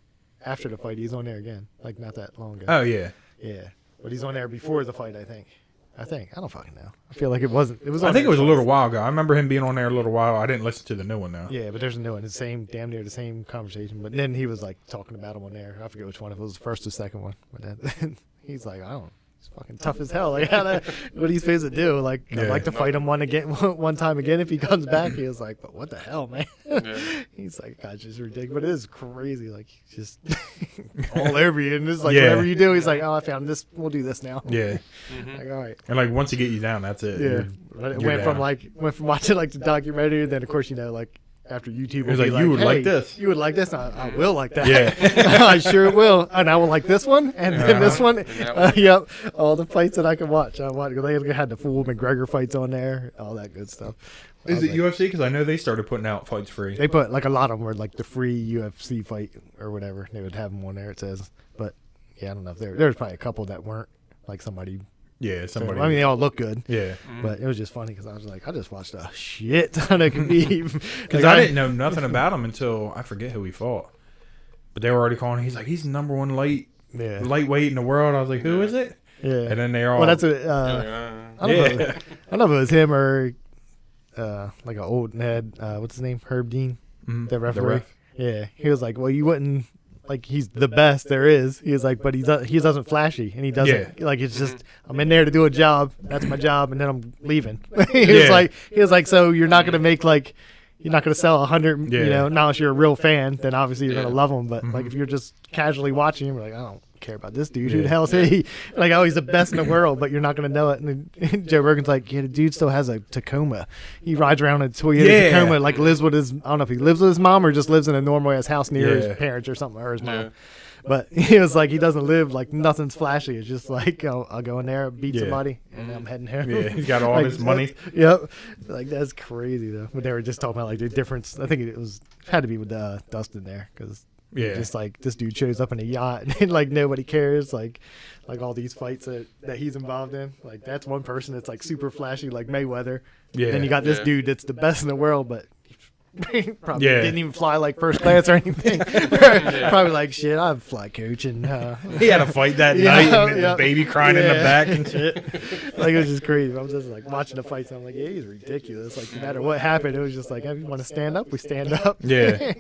the fight, he's on there again. Like, not that long ago. Oh, yeah. Yeah. But he's on there before the fight, I think. I don't fucking know. I feel like it wasn't. It was. I on think it there was a twice. little while ago. I remember him being on there a little while. I didn't listen to the new one, though. Yeah, but there's a new one. The damn near the same conversation. But then he was like talking about him on there. I forget which one. If it was the first or second one. But then he's like, he's fucking tough as hell. Like, what he's supposed to do? Like, I'd Yeah. like to fight him one time again if he comes back. He was like, but what the hell, man? Yeah. He's like, God, it's just ridiculous. But it is crazy. Like, he's just all over you. And it's like, Yeah. whatever you do, he's like, I found this. We'll do this now. Yeah. Like, all right. And, like, once he get you down, that's it. Yeah. But it you're went down. from watching like the documentary, then of course like after YouTube, was will be like, you would like hey, this. You would like this. I will like that. Yeah. I sure will, and I will like this one, and then this one. that one. Yep, all the fights that I can watch. I watch. They had the full McGregor fights on there, all that good stuff. I Is was it like- UFC? Because I know they started putting out fights free. They put like a lot of them were like the free UFC fight or whatever. They would have them on there. It says, but yeah, I don't know if there's probably a couple that weren't like somebody. Yeah, somebody. I mean, they all look good. yeah. But it was just funny because I was like, I just watched a shit ton of Khabib. Because I didn't know nothing about him until I forget who he fought. But they were already calling. He's like, he's the number one Yeah. lightweight in the world. I was like, who is it? Yeah. And then they're all. Well, that's a. I don't know. yeah. I don't know if it was him or like an old Ned. What's his name? Herb Dean, Mhm. the referee. ref. Yeah, he was like, well, you wouldn't. Like, he's the best there is. He was like, but he doesn't flashy, and he doesn't like. It's just I'm in there to do a job. That's my job, and then I'm leaving. He was like, so you're not gonna make like. You're not going to sell 100, Yeah. you know, now if you're a real fan, then obviously you're Yeah. going to love him. But, like, if you're just casually watching him, you're like, I don't care about this dude. Who the hell is he? Like, oh, he's the best in the world, but you're not going to know it. And then Joe Rogan's like, yeah, the dude still has a Tacoma. He rides around in a Toyota Tacoma, like, lives with his, I don't know if he lives with his mom or just lives in a normal-ass house near Yeah. his parents or something, or his mom. Yeah. But he was like, he doesn't live, like, nothing's flashy. It's just like, I'll go in there, beat Yeah. somebody, and I'm heading home. Yeah, he's got all Like, this money. Yep. Like, that's crazy, though. But they were just talking about, like, the difference. I think it had to be with Dustin there, because Yeah. just, like, this dude shows up in a yacht, and, like, nobody cares. Like all these fights that he's involved in. Like, that's one person that's, like, super flashy, like Mayweather. Yeah. Then you got this Yeah. dude that's the best in the world, but probably Yeah. didn't even fly like first class or anything. Probably like, shit, I'm flight coach, and He had a fight that Yeah, night, and then yeah. the baby crying in the Yeah. back and shit. like, it was just crazy. I was just like watching the fights, and I'm like, yeah, he's ridiculous. Like, no matter what happened, it was just like, if you want to stand up, we stand up. Yeah.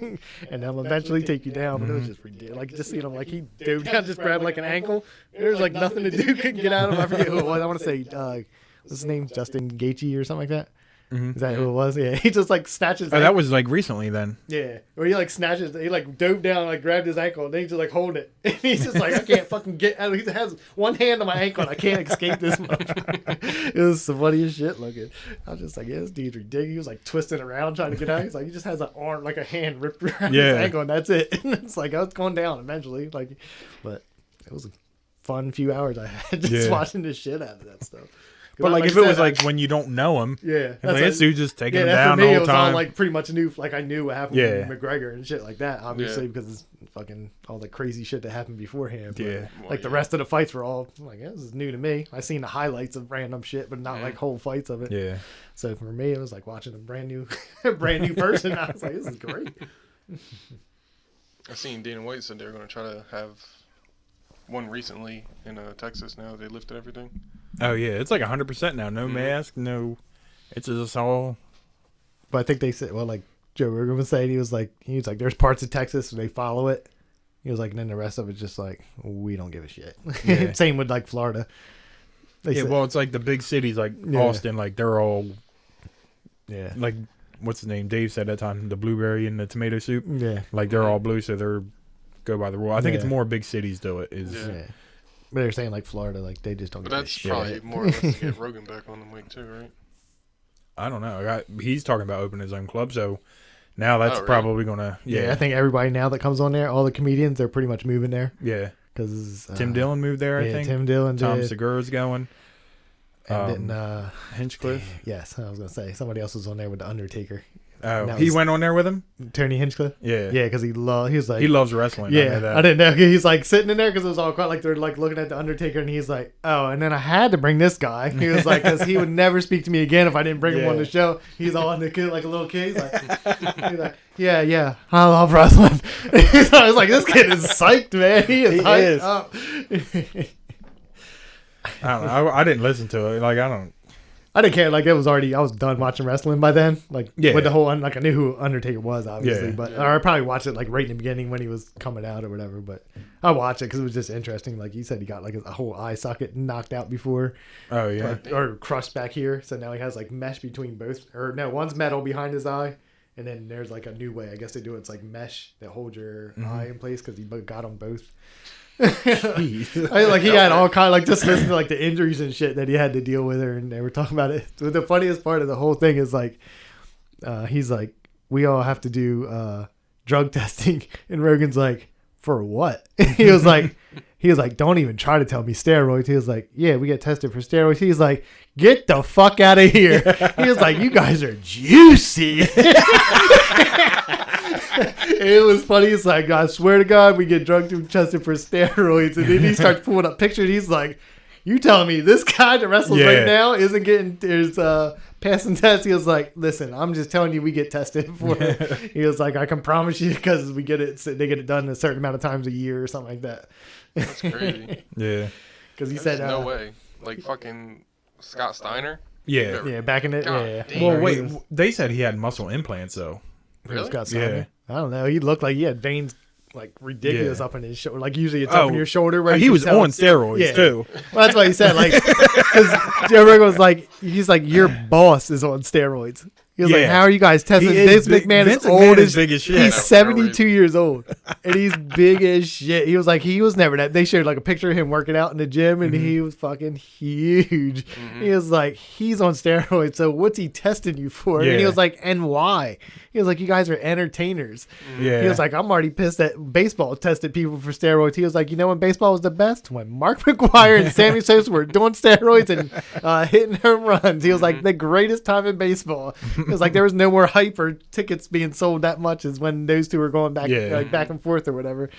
And they'll eventually take you down. But it was just ridiculous. Like, just seeing him, like, he dove down, just grabbed like an ankle. There was like nothing to do, couldn't get out of him. I forget who it was. I want to say, what's his name? Justin Gaethje or something like that. Mhm. Is that who it was? Yeah. He just like snatches. Oh, that was like recently then. Yeah, where he like snatches, he like dove down, like grabbed his ankle, and then he's just like holding it. And he's just like, I can't fucking get out. He has one hand on my ankle, and I can't escape this motherfucker. It was the funniest shit looking. I was just like, yeah, this dude's ridiculous. He was like twisting around trying to get out. He's like, he just has an arm, like a hand ripped around Yeah. his ankle, and that's it. And it's like, I was going down eventually. Like, but it was a fun few hours I had just Yeah. watching the shit out of that stuff. But like, I if it was said, like when you don't know him, yeah, and like, this dude just taking him that down for me, the it whole was time. all like pretty much new. Like, I knew what happened Yeah. with McGregor and shit like that, obviously, Yeah. because it's fucking all the crazy shit that happened beforehand. But, Yeah. like the rest of the fights were all like, yeah, this is new to me. I seen the highlights of random shit, but not like whole fights of it. yeah. So for me, it was like watching a brand new person. I was like, this is great. I seen Dana White said they were going to try to have one recently in Texas now. They lifted everything. Oh yeah, it's like 100% now. No mask, no. It's just all. But I think they said, well, like Joe Rogan was saying, he was like, there's parts of Texas where they follow it. He was like, and then the rest of it's just like, we don't give a shit. Yeah. Same with like Florida. They Yeah, said- well, it's like the big cities like Yeah. Austin, like they're all yeah. like what's his name? Dave said that time the blueberry and the tomato soup. Yeah. Like they're all blue, so they're go by the rule. I think it's more big cities do it. Yeah. But they're saying like Florida, like they just don't. But get that's shit. probably more or less to get Rogan back on the mic too, right? I don't know. He's talking about opening his own club, so now that's really? probably gonna. Yeah, I think everybody now that comes on there, all the comedians, they're pretty much moving there. Yeah. Because Tim Dillon moved there, I think. Tim Dillon did. Tom Segura's going. And Hinchcliffe. Yes, I was gonna say somebody else was on there with the Undertaker. Oh, he went on there with him. Tony Hinchcliffe. Yeah, yeah, because he was like he loves wrestling. Yeah, I didn't know. He's like sitting in there because it was all quite like they're like looking at the Undertaker, and he's like, oh, and then I had to bring this guy. He was like, because he would never speak to me again if I didn't bring him on the show. He's all in the kid like a little kid. He's like, yeah, I love wrestling. I was like, this kid is psyched, man. He is hyped up. I don't know. I didn't listen to it. Like I didn't care. Like I was done watching wrestling by then. Like with the whole like I knew who Undertaker was obviously, or I probably watched it like right in the beginning when he was coming out or whatever. But I watched it because it was just interesting. Like you said, he got like a whole eye socket knocked out before. Oh yeah, or crushed back here. So now he has like mesh between both. Or no, one's metal behind his eye, and then there's like a new way. I guess they do it's like mesh that holds your eye in place because he got them both. Like he had all kind like just listen to like the injuries and shit that he had to deal with her, and they were talking about it. But the funniest part of the whole thing is like he's like, we all have to do drug testing, and Rogan's like, for what? he was like don't even try to tell me steroids. He was like, yeah, we get tested for steroids. He's like, get the fuck out of here. He was like, you guys are juicy. It was funny. It's like, I swear to God, we get drug tested for steroids. And then he starts pulling up pictures. He's like, you telling me this guy that wrestles right now isn't getting passing tests? He was like, listen, I'm just telling you we get tested for it. He was like, I can promise you because we get it. They get it done a certain amount of times a year or something like that. That's crazy. Yeah. Because he said, no way. Like fucking Scott Steiner. Yeah. Yeah, back in it. Yeah. Well, wait, they said he had muscle implants though. Really? Scott Steiner. Yeah. I don't know. He looked like he had veins like ridiculous up in his shoulder. Like usually it's up in your shoulder. Where he was on steroids too. Well, that's what he said. Like, because Joe Rogan was like, he's like, your boss is on steroids. He was like, how are you guys testing? Vince McMahon is old as big as shit. He's 72 years old, and he's big as shit. He was like, he was never that. They showed like a picture of him working out in the gym, and he was fucking huge. He was like, he's on steroids, so what's he testing you for? And he was like, and why? He was like, you guys are entertainers. Yeah. He was like, I'm already pissed that baseball tested people for steroids. He was like, you know when baseball was the best? When Mark McGwire and Sammy Sosa were doing steroids and hitting home runs. He was like, the greatest time in baseball. It was like there was no more hype or tickets being sold that much as when those two were going back like back and forth or whatever.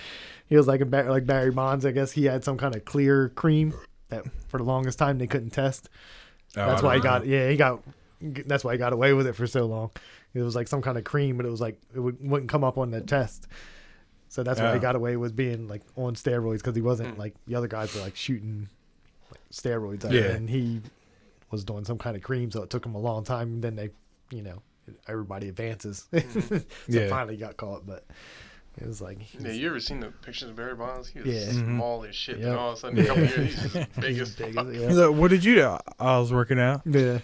He was like like Barry Bonds. I guess he had some kind of clear cream that for the longest time they couldn't test. That's why he got that's why he got away with it for so long. It was like some kind of cream, but it was like it wouldn't come up on the test. So that's why he got away with being like on steroids because he wasn't like the other guys were like shooting like, steroids at him, and he was doing some kind of cream. So it took him a long time. And then they, everybody advances. So finally got caught, but it was like. Yeah, you ever seen the pictures of Barry Bonds? He was small as shit. Yep. And all of a sudden, a couple years, he's just big as fuck. He's like, what did you do? I was working out. Yeah.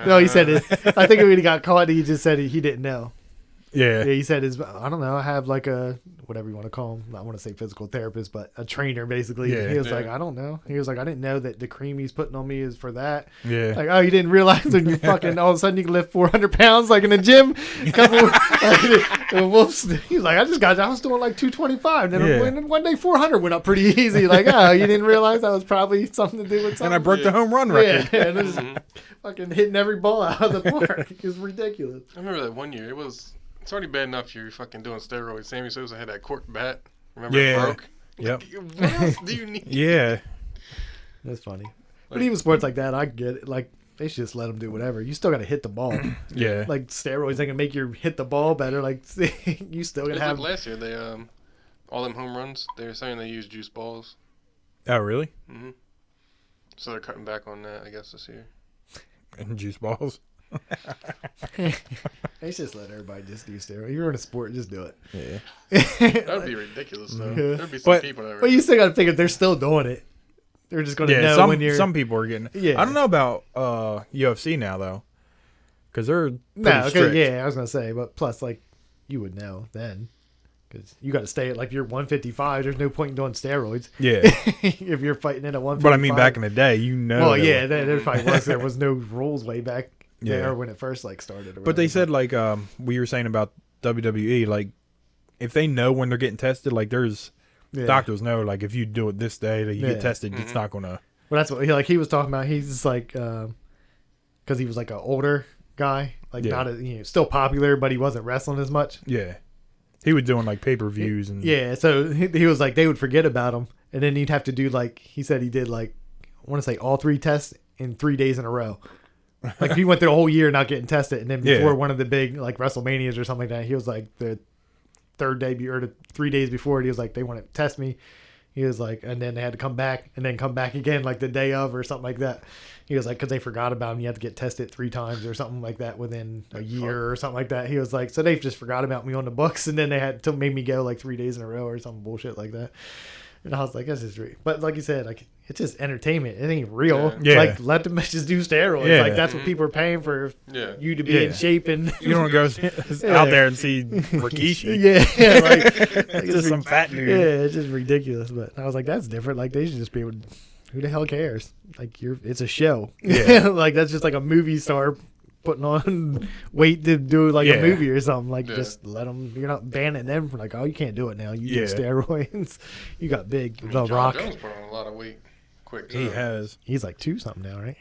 No, he said it. I think when he got caught, he just said he didn't know. Yeah. He said I don't know, I have like a, whatever you want to call him. I want to say physical therapist, but a trainer basically. Yeah. He was like, I don't know. He was like, I didn't know that the cream he's putting on me is for that. Yeah. Like, oh, you didn't realize when you fucking, all of a sudden you can lift 400 pounds like in the gym? Whoops. He's like, I was doing like 225. Then one day 400 went up pretty easy. Like, oh, you didn't realize that was probably something to do with something? And I broke the home run record. Yeah, and just fucking hitting every ball out of the park. It was ridiculous. I remember that one year. It's already bad enough you're fucking doing steroids. Sammy Sosa had that cork bat. Remember it broke? Yep. What else do you need? Yeah. That's funny. But even sports like that, I get it. Like, they should just let them do whatever. You still got to hit the ball. Yeah. Like, steroids, they can make you hit the ball better. Like, you still got to have... Like last year, they, all them home runs, they were saying they used juice balls. Oh, really? Mm-hmm. So they're cutting back on that, I guess, this year. And juice balls? They should just let everybody just do steroids. You're in a sport, just do it. Yeah. That would be ridiculous, though. Yeah. There'd be some people that But you still got to think if they're still doing it. They're just going to know when you're... Some people are getting... Yeah. I don't know about UFC now, though. because they're pretty No, strict. yeah, I was gonna say, but plus, like, you would know then, because you got to stay at like you're 155. There's no point in doing steroids. Yeah. If you're fighting in a 155. But I mean, back in the day, Well, yeah, there probably was. There was no rules way back Yeah. there when it first like started. Or But they whatever. said like we were saying about WWE, like if they know when they're getting tested, like there's doctors know, like if you do it this day that you get tested, it's not gonna. Well, that's what he was talking about. He's just like, because he was like an older guy, like not still popular, but he wasn't wrestling as much. Yeah, he was doing like pay-per-views and So he was like they would forget about him, and then he'd have to do like he said he did like I want to say all 3 tests in 3 days in a row. Like he went through a whole year not getting tested, and then before one of the big like WrestleManias or something like that, he was like the third day or the 3 days before, he was like they want to test me. He was like, and then they had to come back and then come back again like the day of or something like that. He was like, because they forgot about him. You had to get tested 3 times or something like that within a year or something like that. He was like, so they just forgot about me on the books, and then they had to make me go like 3 days in a row or some bullshit like that. And I was like, this is real. But like you said, like it's just entertainment. It ain't real. Yeah. Like let them just do steroids. Yeah. Like that's what people are paying for you to be in shape and you don't go out there and see Rikishi. like It's just some fat dude. Yeah, it's just ridiculous. But I was like, that's different. Like they should just be able. Who the hell cares? Like it's a show. Yeah. Like that's just like a movie star putting on weight to do like a movie or something. Like just let them. You're not banning them for like, oh, you can't do it now. You do steroids. You got big. The John Rock. Jones put on a lot of weight quick too. He has. He's like 2 something now, right?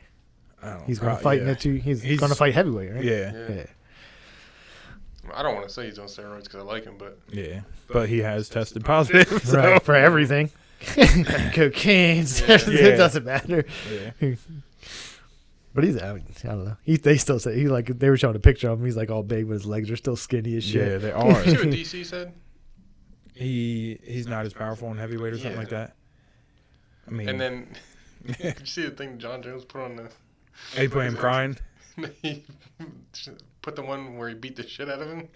He's going going to fight in the 2. He's going to fight heavyweight, right? Yeah. I don't want to say he's on steroids because I like him, but but he has tested positive. So. Right, for everything. Cocaine. It doesn't matter. Yeah. But he's, I don't know. They still say he like they were showing a picture of him. He's like all big, but his legs are still skinny as shit. Yeah, they are. see what DC said? He's not as powerful in heavyweight or something like that. I mean, and then did you see the thing John Jones put on the? He put him crying. He put the one where he beat the shit out of him.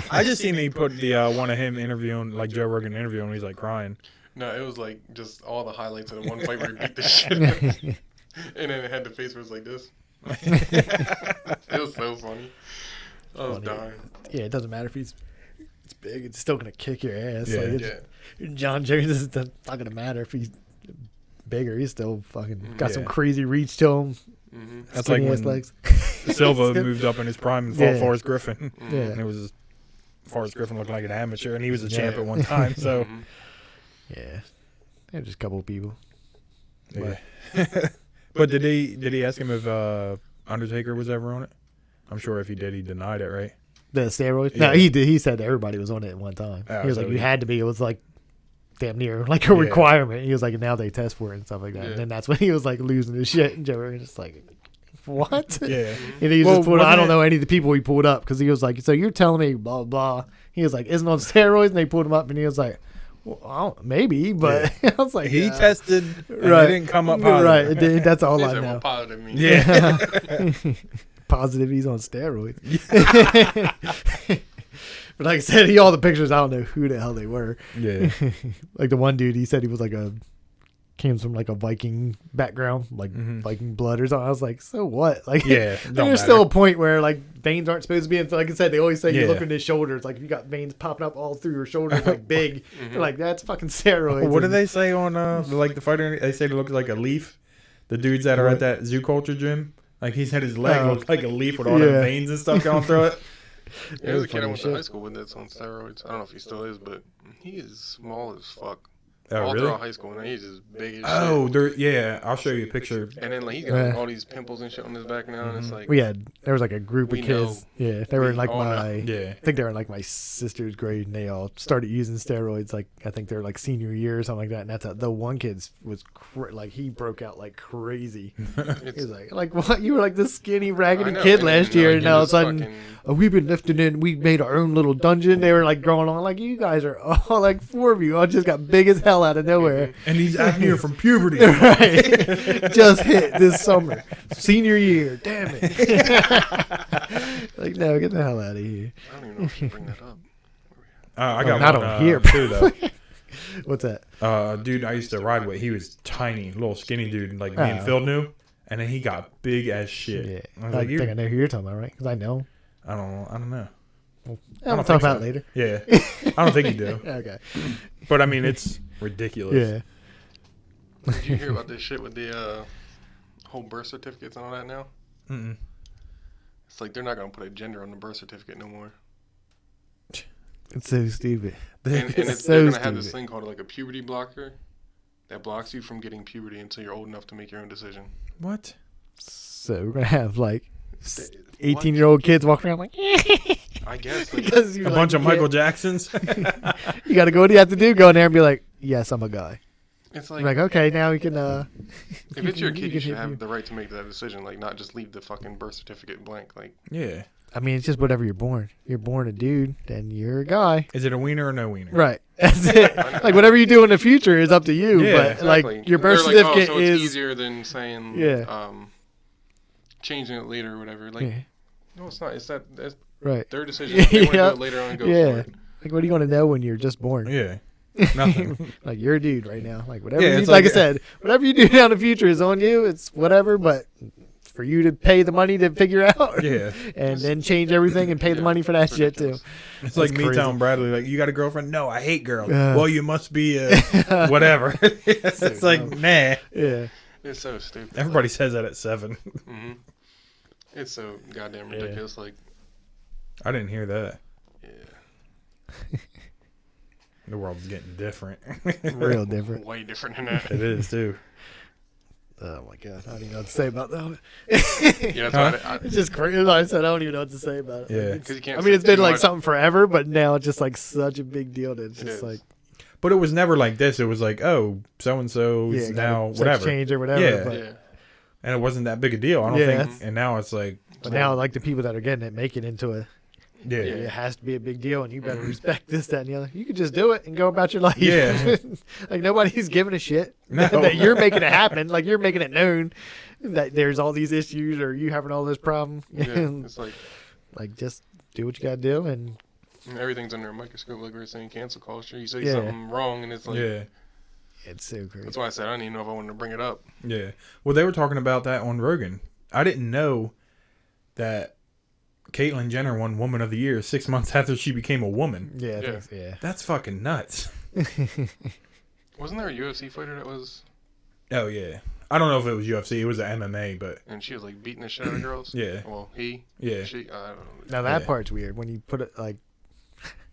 I just seen he put the one of him interviewing, like Joe Rogan interviewing. He's like crying. No, it was like just all the highlights of the one fight where he beat the shit out of him. And then it had the face where it was like this. It was so funny. I was dying. Yeah, it doesn't matter if it's big. It's still gonna kick your ass. Yeah. Like John Jones is not gonna matter if he's bigger. He's still fucking got some crazy reach to him. Mm-hmm. That's like when legs. Silva moved up in his prime and fought Forrest Griffin. Yeah. And it was Forrest Griffin looked like an amateur, and he was a champ at one time. So yeah, they're just a couple of people. yeah. But did he ask him if Undertaker was ever on it? I'm sure if he did, he denied it, right? The steroids? Yeah. No, he did. He said everybody was on it at one time. Oh, he was so like, you had to be. It was like damn near like a requirement. He was like, and now they test for it and stuff like that. And then that's when he was like losing his shit. And Joe was just like, what? Yeah. And he just pulled. I don't know any of the people he pulled up because he was like, so you're telling me blah blah. He was like, isn't on steroids? And they pulled him up, and he was like, well, maybe, but I was like, he tested, and right? It didn't come up positive. Right. That's all I What know. positive means. Yeah. Positive, he's on steroids. But like I said, all the pictures, I don't know who the hell they were. Yeah. Like the one dude, he said he was like came from like a Viking background, like Viking blood or something. I was like, so what? Like, there's still a point where like veins aren't supposed to be in. Like I said, they always say you look at his shoulders, like if you got veins popping up all through your shoulders, like big, they're like that's fucking steroids. What do they say on like the fighter? They say it looks like a leaf. The dudes that are at that Zoo Culture gym, like he said his leg looked like a leaf with all the veins and stuff going through it. There's a kid I went to high school with that's on steroids. I don't know if he still is, but he is small as fuck. Oh, all really? throughout high school, and he's as big as shit. I'll show you a picture. And then like he's got like, all these pimples and shit on his back now, and it's like there was like a group of kids. Yeah, they were in like I think they were in like my sister's grade, and they all started using steroids. Like I think they were like senior year or something like that. And that's the one kid was like he broke out like crazy. He was like what? You were like this skinny raggedy kid last year, and now all of a sudden we've been lifting in. We made our own little dungeon. They were like growing on like you guys are all like 4 of you all just got big as hell out of nowhere. And he's out here from puberty. Right. Just hit this summer. Senior year. Damn it. Like, no, get the hell out of here. I don't even know if you bring that up. I got not one on here too, though. What's that? Dude I used to ride with, he was tiny, little skinny dude, like me and Phil knew. and then he got big as shit. Yeah. I was I like, think I know who you're talking about, right? Because I know him. I don't know. I'll talk about it later. Yeah, I don't think you do. Okay. But I mean, it's ridiculous. Yeah. Did you hear about this shit with the whole birth certificates and all that now? Mm-mm. It's like they're not gonna put a gender on the birth certificate no more. It's so stupid. And It's they're so gonna have this stupid. thing called like a puberty blocker that blocks you from getting puberty until you're old enough to make your own decision. What? So we're gonna have like What? 18-year-old kids walking around like. I guess. Like, Because A bunch of Michael Jacksons. You got to go. What do you have to do? Go in there and be like, "Yes, I'm a guy." it's You're like, okay, now we can. if it's your kid, you should hit have the right to make that decision. Like, not just leave the fucking birth certificate blank. Like, Yeah. I mean, it's just whatever you're born. You're born a dude, then you're a guy. Is it a wiener or no wiener? Right. That's it. Like whatever you do in the future is up to you. Yeah, but exactly. like your birth They're like, certificate so it's is easier than saying, Yeah. changing it later or whatever. Like, Yeah. no, it's not. It's that's Right. their decision. If they want to Yeah. do it later on, go Yeah. for it. Like what are you going to know when you're just born? Yeah. Nothing. Like you're a dude right now. Like whatever. Yeah, you, it's like I like- said, whatever you do down the future is on you. It's whatever. But it's for you to pay the money to figure out. Yeah. And then change everything and pay the money for that shit too. ridiculous. It's like me crazy. telling Bradley, like, you got a girlfriend? No, I hate girls. Yeah. Well, you must be whatever. It's like, nah. Yeah. It's so stupid. Everybody says that at 7. hmm It's so goddamn Yeah. ridiculous. Like, I didn't hear that. yeah, The world's getting different. Real different. way different than that. It is, too. Oh my god, I don't even know what to say about that. Yeah, that's Huh? why It's just crazy. Like I said, I don't even know what to say about it. Yeah. Like, because you can't. I mean, it's say been too like much. something forever, but now it's just like such a big deal that it's It just is. like But it was never like this. It was like, oh, so-and-so yeah, is now sex whatever. change or whatever. Yeah. But, Yeah, And it wasn't that big a deal, I don't Yeah. think. And now it's like, but now like the people that are getting it make it into a yeah. Yeah. it has to be a big deal, and you better respect this, that, and the other. You could just do it and go about your life. Yeah. Like nobody's giving a shit No. that you're making it happen. Like you're making it known that there's all these issues or you having all this problem. yeah. It's like Like just do what you gotta do, and everything's under a microscope. Like we were saying, cancel culture. You say Yeah. something wrong, and it's like Yeah. it's so crazy. that's why I said I didn't even know if I wanted to bring it up. Yeah. Well, they were talking about that on Rogan. I didn't know that Caitlyn Jenner won Woman of the Year 6 months after she became a woman. Yeah, I Yeah. think so, yeah. That's fucking nuts. Wasn't there a UFC fighter that was, Oh, yeah. I don't know if it was UFC. It was an MMA, but and she was like beating the shit out of girls? yeah. Well, he, Yeah. she, I don't know. Now that Yeah. part's weird when you put it like.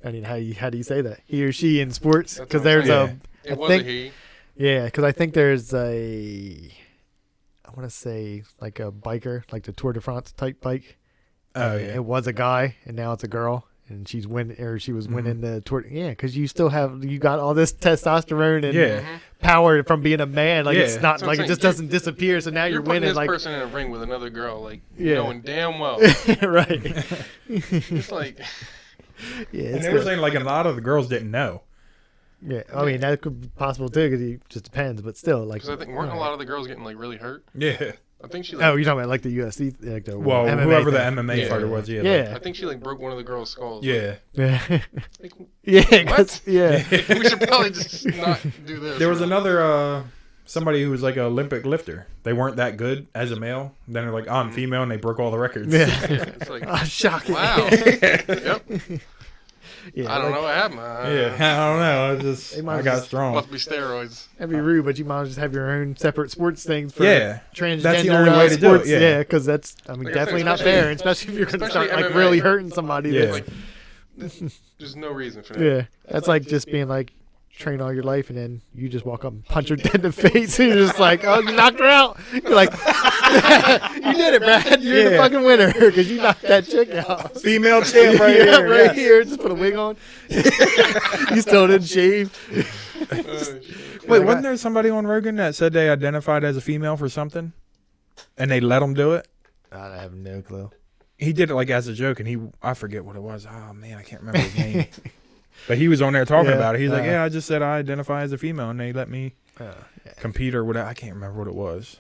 I mean, how do you say that? He or she in sports? That's Because what I'm there's saying. a It I was think- a he. yeah. Because I think there's a. I want to say like a biker, like the Tour de France type bike. Oh, And yeah. It was a guy, and now it's a girl, and she was Mhm. winning the tour. Yeah, because you got all this testosterone and Yeah. Mhm. power from being a man. Like it's Yeah. not That's what like I'm it just saying. doesn't disappear. So now you're putting winning. this Like person in a ring with another girl, like Yeah. knowing damn well. right. It's like, Yeah, And it's they were good. saying, like, a lot of the girls didn't know. Yeah, I mean that could be possible too, because it just depends. But still, like, because I think weren't a lot of the girls getting like really hurt. Yeah. I think she. oh, Like, you're talking about like the UFC, like the Well, MMA whoever the thing. MMA Yeah. fighter was, yeah. Yeah. I think she like broke one of the girls' skulls. Yeah. Yeah, Like, yeah, 'cause- What? yeah. we should probably just not do this. There was another somebody who was like an Olympic lifter. They weren't that good as a male. Then they're like, oh, I'm female, and they broke all the records. Yeah. Yeah, it's like, Oh, shocking. wow. Yep. Yeah, I don't like, know what happened. Yeah, I don't know. I just They might I got just- strong. Must be steroids. That'd be rude, but you might just have your own separate sports things for Yeah, transgender that's the only way to do it, sports. yeah. Because that's, I mean, Like I said, definitely not especially- fair, especially if you're going to especially start like MMA. really hurting somebody. Yeah. That's, Like, there's no reason for that. yeah, that's like just being like train all your life and then you just walk up and punch her dead in the face and you're just like, oh, you knocked her out. You're like, you did it, Brad. You're the Yeah. fucking winner because you knocked that chick out. Female champ right Yeah, here. right yes. here. Just put a wig on. You still didn't shave. Shit. Wait, wasn't there somebody on Rogan that said they identified as a female for something, and they let them do it? I have no clue. He did it like as a joke, and I forget what it was. Oh man, I can't remember his name. But he was on there talking Yeah, about it. He's like, uh, yeah, I just said I identify as a female, and they let me Yeah. compete or whatever. I can't remember what it was.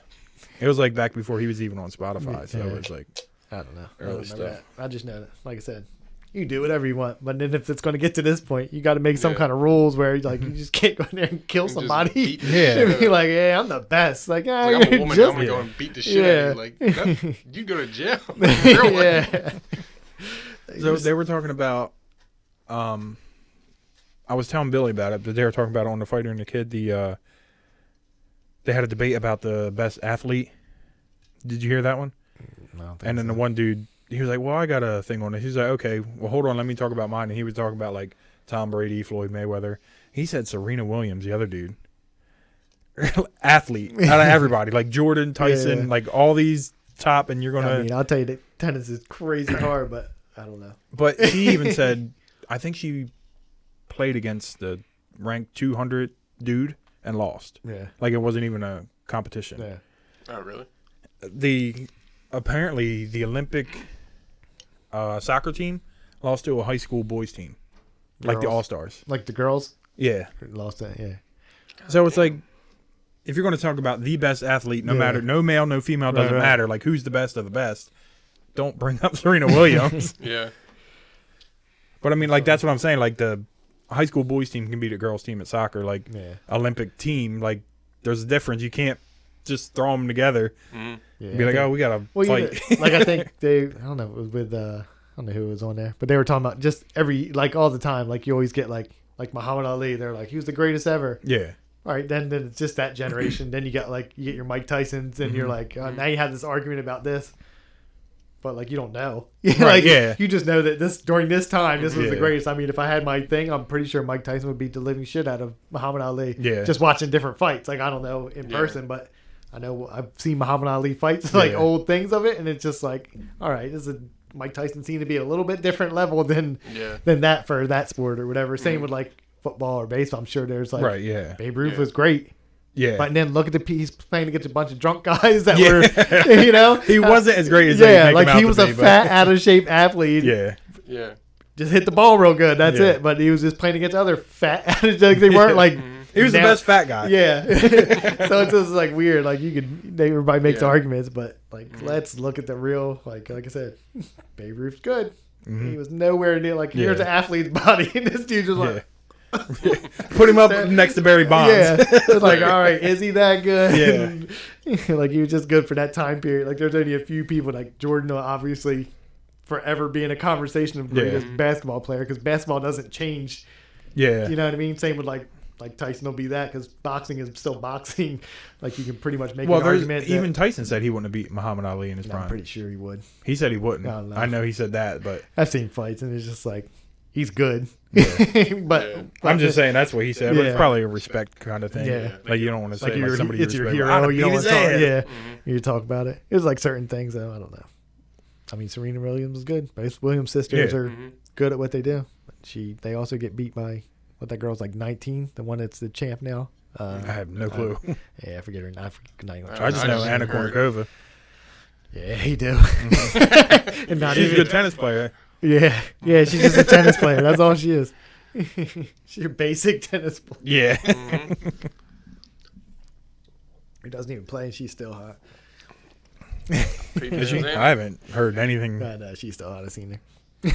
It was like back before he was even on Spotify, so Yeah. it was like, I don't know. Early I don't remember stuff. that. I just know that. Like I said, you can do whatever you want. But then if it's going to get to this point, you got to make some kind of rules where like you just can't go in there and kill somebody. Yeah. Be like, yeah, I'm the best. Like, yeah, Like, I'm a woman. I'm gonna go and beat the shit out of you. Like, no, you go to jail. yeah. So they were talking about. I was telling Billy about it, but they were talking about on The Fighter and the Kid. They had a debate about the best athlete. Did you hear that one? No, and then the one dude, he was like, well, I got a thing on it. He's like, okay, well, hold on, let me talk about mine. And he was talking about like Tom Brady, Floyd Mayweather. He said Serena Williams, the other dude. Athlete out of everybody, like Jordan, Tyson, like all these top, and you're going to... I mean, I'll tell you that tennis is crazy hard, but I don't know. But she even said, I think she played against the ranked 200 dude and lost. Yeah. Like it wasn't even a competition. Yeah. Oh, really? Apparently the Olympic soccer team lost to a high school boys team. Like the All-Stars. Like the girls? Yeah. Lost that, yeah. So it's like, if you're going to talk about the best athlete, no matter, no male, no female, doesn't matter. Like who's the best of the best. Don't bring up Serena Williams. Yeah. But I mean, like, that's what I'm saying. Like the high school boys team can beat a girls team at soccer. Like Olympic team, like there's a difference. You can't just throw them together. Mm-hmm. Yeah, be like, oh, we got to fight. Like I think I don't know, it was with, I don't know who was on there, but they were talking about just like all the time. Like you always get like Muhammad Ali. They're like, he was the greatest ever. Yeah. All right, then it's just that generation. Then you get your Mike Tysons, and you're like, now you have this argument about this, but like you don't know. Like you just know that during this time this was the greatest. I mean, if I had my thing, I'm pretty sure Mike Tyson would beat the living shit out of Muhammad Ali. Yeah, just watching different fights. Like I don't know in person, but I know I've seen Muhammad Ali fights, like old things of it, and it's just like, all right, this is Mike Tyson seemed to be a little bit different level than that for that sport or whatever. Same with like football or baseball. I'm sure there's like Babe Ruth was great. Yeah, but then look at he's playing against a bunch of drunk guys that were, he wasn't as great as like he was a fat, out of shape athlete. Yeah, just hit the ball real good. That's it. But he was just playing against other fat, like they weren't like he was the best fat guy. Yeah, so it's just like weird. Like everybody makes arguments, but like let's look at the real. Like I said, Babe Ruth's good. He was nowhere near like here's an athlete's body, and this dude just like. Put him up next to Barry Bonds. Yeah, it's like, all right, is he that good? Yeah, like he was just good for that time period. Like there's only a few people like Jordan, will obviously, forever be in a conversation of greatest basketball player because basketball doesn't change. Yeah, you know what I mean. Same with like Tyson will be that because boxing is still boxing. Like you can pretty much make an argument. Even Tyson said he wouldn't have beat Muhammad Ali in his prime. I'm pretty sure he would. He said he wouldn't. I know he said that, but I've seen fights and it's just like. He's good. Yeah. but I'm just saying that's what he said. But it's probably a respect kind of thing. Yeah. Like you don't want to say like somebody it's your hero. You don't want to talk. You talk about it. It's like certain things though. I don't know. I mean, Serena Williams is good. Both Williams sisters are good at what they do. They also get beat by that girl's like 19, the one that's the champ now. I have no clue. I forget her name. I just know Anna Kournikova. Yeah, you do. And she's a good tennis player. Yeah, she's just a tennis player. That's all she is. She's your basic tennis player. Yeah. He doesn't even play, and she's still hot. Is she? I haven't heard anything. No, she's still hot. I've seen her.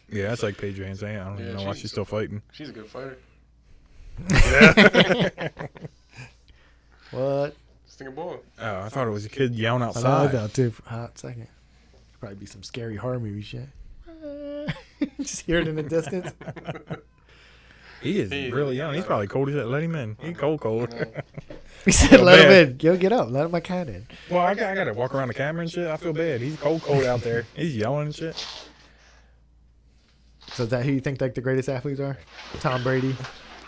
Yeah, that's like Paige Van Zandt. I don't even know why she's still fighting. She's a good fighter. Yeah. What? Sting a boy. Oh, I thought it was a kid yelling outside. I thought too for a hot second. Probably be some scary horror movie shit. Just hear it in the distance. He is really young. He's probably cold as shit. Let him in. He's cold. He said, "Let him in. Yo, get up. Let my cat in." Well, I got to walk around the camera and shit. I feel bad. He's cold out there. He's yelling and shit. So is that who you think like the greatest athletes are? Tom Brady.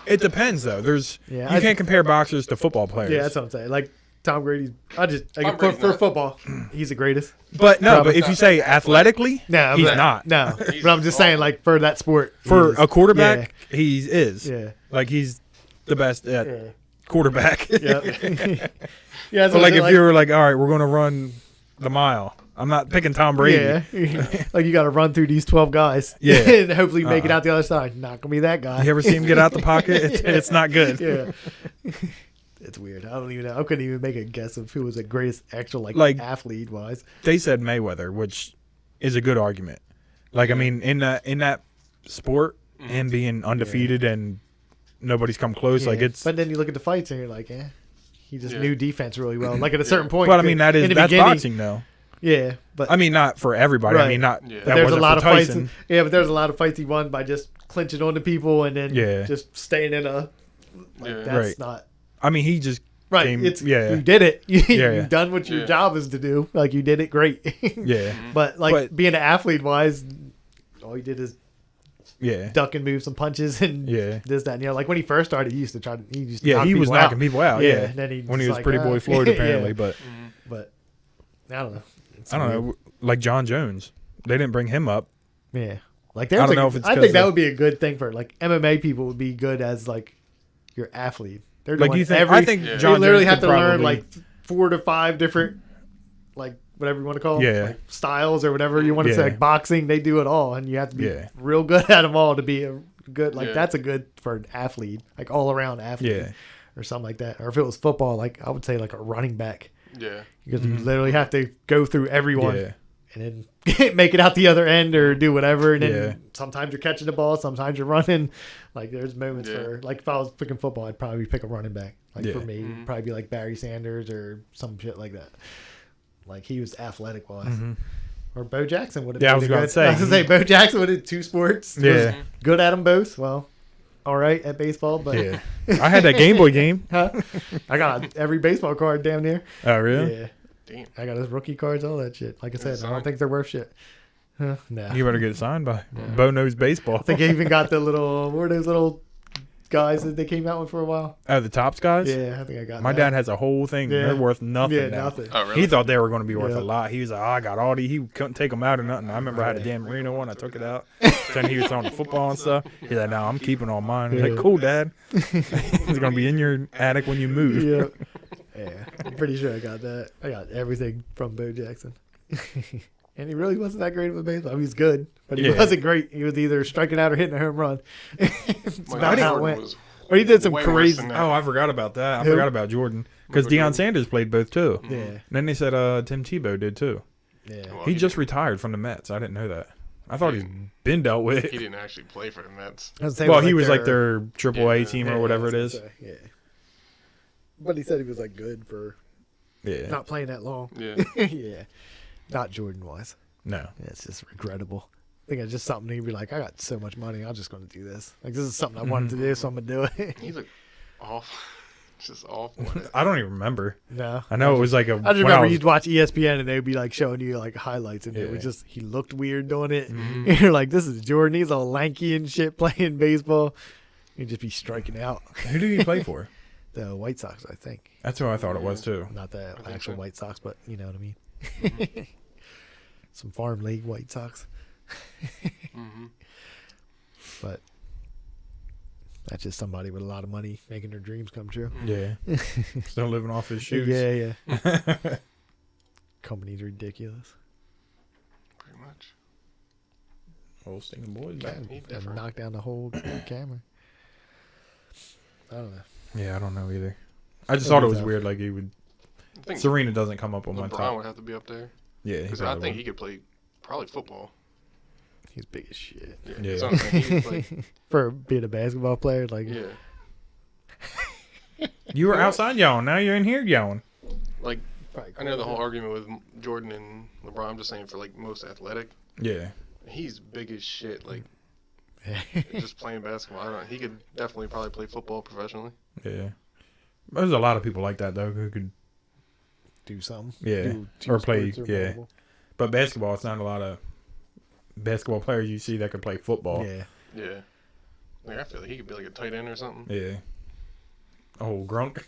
It depends though. You can't compare boxers to football players. Yeah, that's what I'm saying. Like Tom Brady's. For football, he's the greatest. But if you say athletically, he's not. No, but I'm just saying, like for that sport, for a quarterback, he is. Yeah, like he's the best at quarterback. Yeah. So like if you were like, all right, we're going to run the mile. I'm not picking Tom Brady. Yeah, like you got to run through these 12 guys. Yeah, and hopefully make it out the other side. Not gonna be that guy. You ever see him get out the pocket? It's not good. Yeah. It's weird. I don't even know. I couldn't even make a guess of who was the greatest actual like athlete wise. They said Mayweather, which is a good argument. Like, I mean, in that sport, and being undefeated and nobody's come close, like it's. But then you look at the fights and you're like, he just knew defense really well. Like at a certain point. But I mean, that's boxing though. Yeah, but I mean, not for everybody. Right. I mean, not. But That there's wasn't a lot for of Tyson. fights. But there's a lot of fights he won by just clinching on the people and then just staying in a. Like, that's not. I mean, he just. Right. Came, you did it. You've done what your job is to do. Like you did it great. But being an athlete wise, all you did is duck and move some punches and this, that, and like when he first started, he used to knock he was knocking people out. Yeah. And then when he was Pretty Boy Floyd, apparently, but I don't know. I don't know. Like John Jones, they didn't bring him up. Yeah. Like I don't know if it's. I think that would be a good thing for like MMA people would be good as like your athlete. They're like you think? I think John you literally have to learn like 4 to 5 different like whatever you want to call them, like styles or whatever you want to say. Like boxing, they do it all, and you have to be real good at them all to be a good. Like that's a good for an athlete, like all around athlete, or something like that. Or if it was football, like I would say like a running back. Yeah, because you literally have to go through everyone. And then make it out the other end or do whatever. And then sometimes you're catching the ball, sometimes you're running. Like there's moments for like if I was picking football, I'd probably pick a running back. Like for me, it'd probably be like Barry Sanders or some shit like that. Like he was athletic wise. Or Bo Jackson would have been I was going to say. Bo Jackson would have 2 sports. Was good at them both. Well, all right at baseball, but I had that Game Boy game. I got every baseball card damn near. Oh really? Yeah. Damn. I got his rookie cards, all that shit. Like I said, I don't think they're worth shit. No. You better get it signed by Bo Knows Baseball. I think I even got the what were those little guys that they came out with for a while? Oh, the Topps guys? Yeah, I think I got My dad has a whole thing. They're worth nothing now. Nothing. Oh, really? He thought they were going to be worth a lot. He was like, I got all these. He couldn't take them out or nothing. I remember I had a Dan Marino one. I took it out. Then he was on the football and stuff. He's like, no, I'm keeping all mine. I was like, cool, Dad. It's going to be in your attic when you move. Yeah, I'm pretty sure I got that. I got everything from Bo Jackson. And he really wasn't that great of a baseball. He was good, but he wasn't great. He was either striking out or hitting a home run. That's about how it went. But he did some crazy. Oh, I forgot about that. I forgot about Jordan. Because Deion Sanders played both, too. Yeah. And then they said Tim Tebow did, too. Yeah. Well, he just retired from the Mets. I didn't know that. I thought he'd been dealt with. He didn't actually play for the Mets. Well, he was like their AAA team or whatever it is. Yeah. But he said he was like good for not playing that long. Yeah. Not Jordan wise. No. Yeah, it's just regrettable. I think it's just something he'd be like, I got so much money, I'm just going to do this. Like, this is something I wanted to do, so I'm going to do it. He looked awful. Just awful. I don't even remember. No. I know it was like I just remember you'd watch ESPN and they'd be like showing you like highlights and it was just, he looked weird doing it. And you're like, this is Jordan. He's all lanky and shit playing baseball. He'd just be striking out. Who did he play for? The White Sox, I think. That's who I thought it was, too. Not the actual White Sox, but you know what I mean. Some farm league White Sox. But that's just somebody with a lot of money making their dreams come true. Yeah. Still living off his shoes. Yeah. Company's ridiculous. Pretty much. Old stinging boys. And knock down the whole camera. I don't know. Yeah, I don't know either. I just thought it was weird. Like he would. Serena doesn't come up on my top. LeBron would have to be up there. Yeah, because I think he could play probably football. He's big as shit. Yeah. For being a basketball player, like you were outside yelling. Now you're in here yelling. Like I know the whole argument with Jordan and LeBron. I'm just saying for like most athletic. Yeah. He's big as shit. Like just playing basketball. He could definitely probably play football professionally. Yeah. There's a lot of people like that though who could do something. Yeah. Or play. Yeah. But basketball, it's not a lot of basketball players you see that could play football. Yeah. Like I feel like he could be like a tight end or something. Yeah. Oh, Grunk.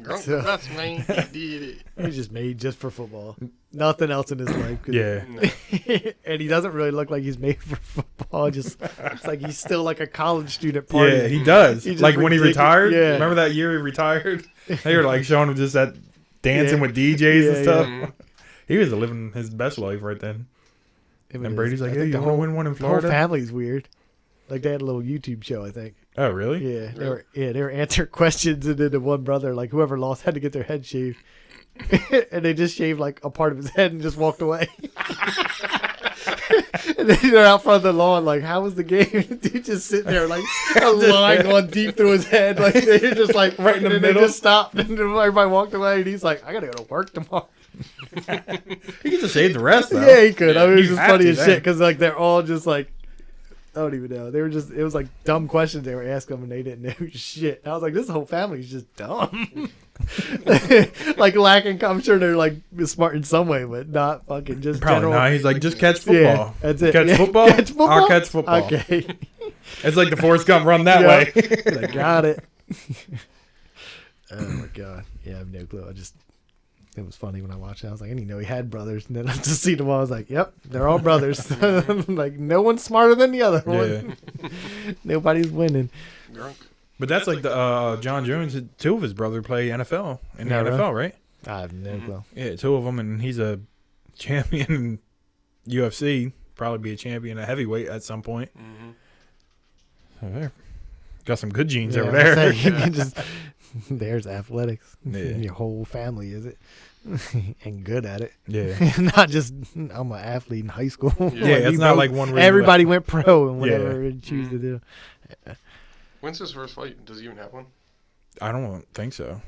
Grunk, that's man. He did it. He's just made just for football. Nothing else in his life. Yeah. And he doesn't really look like he's made for football. Just it's like he's still like a college student partying. Yeah, he does. Like when he retired. Yeah. Remember that year he retired? They were like showing him just that dancing with DJs and stuff. Yeah. He was living his best life right then. And Brady's like, hey, you want to win one in The Florida? whole family's weird. Like they had a little YouTube show, I think. Oh, really? Yeah, they were answering questions, and then the one brother, like whoever lost, had to get their head shaved, and they just shaved like a part of his head and just walked away. And then they're out front of the lawn, like, how was the game? Dude just sitting there, like, a line going deep through his head. Like, they're just like, Right in the and middle. They just stopped, and then everybody walked away, and he's like, I gotta go to work tomorrow. He could just save the rest, though. Yeah, he could. I mean, it was You just have funny to as then. shit, because, like, they're all just like, I don't even know. They were just, it was like dumb questions they were asking them, and they didn't know shit. I was like, this whole family is just dumb. Like, lacking, I'm sure they're, like, smart in some way, but not fucking just Probably general. not. He's like, just catch football. Yeah, that's it. Catch Yeah. football? Catch football? I'll catch football. Okay. It's like the Forrest Gump run that Yeah. way. I got it. Oh, my God. Yeah, I have no clue. It was funny when I watched it. I was like, I didn't know he had brothers. And then I just see them all. I was like, yep, they're all brothers. Like, no one's smarter than the other one. Nobody's winning. Drunk. But that's like the John Jones. Two of his brothers play NFL in the Yeah, NFL, right? I have no clue. Yeah, two of them, and he's a champion in UFC. Probably be a champion at heavyweight at some point. Mm-hmm. So there, got some good genes Yeah, over I was there. gonna say, you can just, there's athletics. Yeah. Your whole family is it. And good at it. Yeah, Not just, I'm an athlete in high school. yeah. It's not like one. Where everybody went pro and whatever Yeah. they choose to do. When's his first fight? Does he even have one? I don't think so.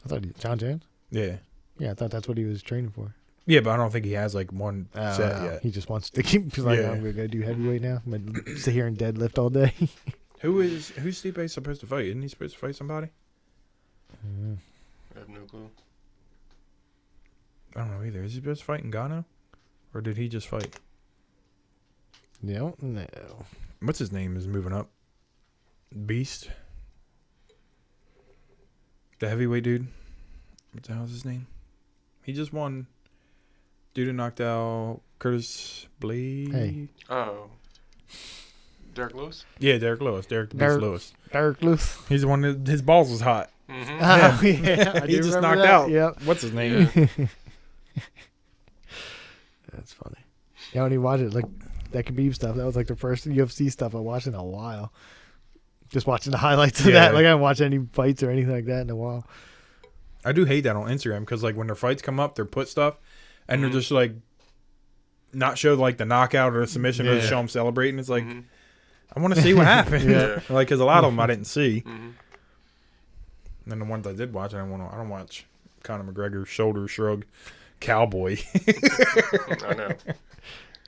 I thought John Jones? Yeah, Yeah, I thought that's what he was training for. yeah, but I don't think he has like one set yet. He just wants to keep. He's like, Yeah. I'm gonna go do heavyweight now. I'm gonna sit here and deadlift all day. Who's Stipe supposed to fight? Isn't he supposed to fight somebody? I have no clue. I don't know either. Is he supposed to fight Ngannou? Or did he just fight? No. What's his name is moving up? Beast? The heavyweight dude? What the hell is his name? He just won. Dude who knocked out Curtis Blade. Hey. Oh. Derek Lewis? Yeah, Derek Lewis. Derek the Beast Derek- Lewis. Derek Lewis. He's the one that his balls was hot. Mm-hmm. Oh, yeah. I He do just remember knocked that. out. Yep. What's his name? That's funny. Yeah, when you watch it, like that Khabib stuff, that was like the first UFC stuff I watched in a while. Just watching the highlights of Yeah. that. Like I haven't watched any fights or anything like that in a while. I do hate that on Instagram because like when their fights come up, they're put stuff and they're just like not show like the knockout or the submission or Yeah. just show them celebrating. It's like Mhm. I want to see what happened. Yeah. Like because a lot of them I didn't see. Mhm. And then the ones I did watch, I don't watch Conor McGregor shoulder shrug cowboy. I know.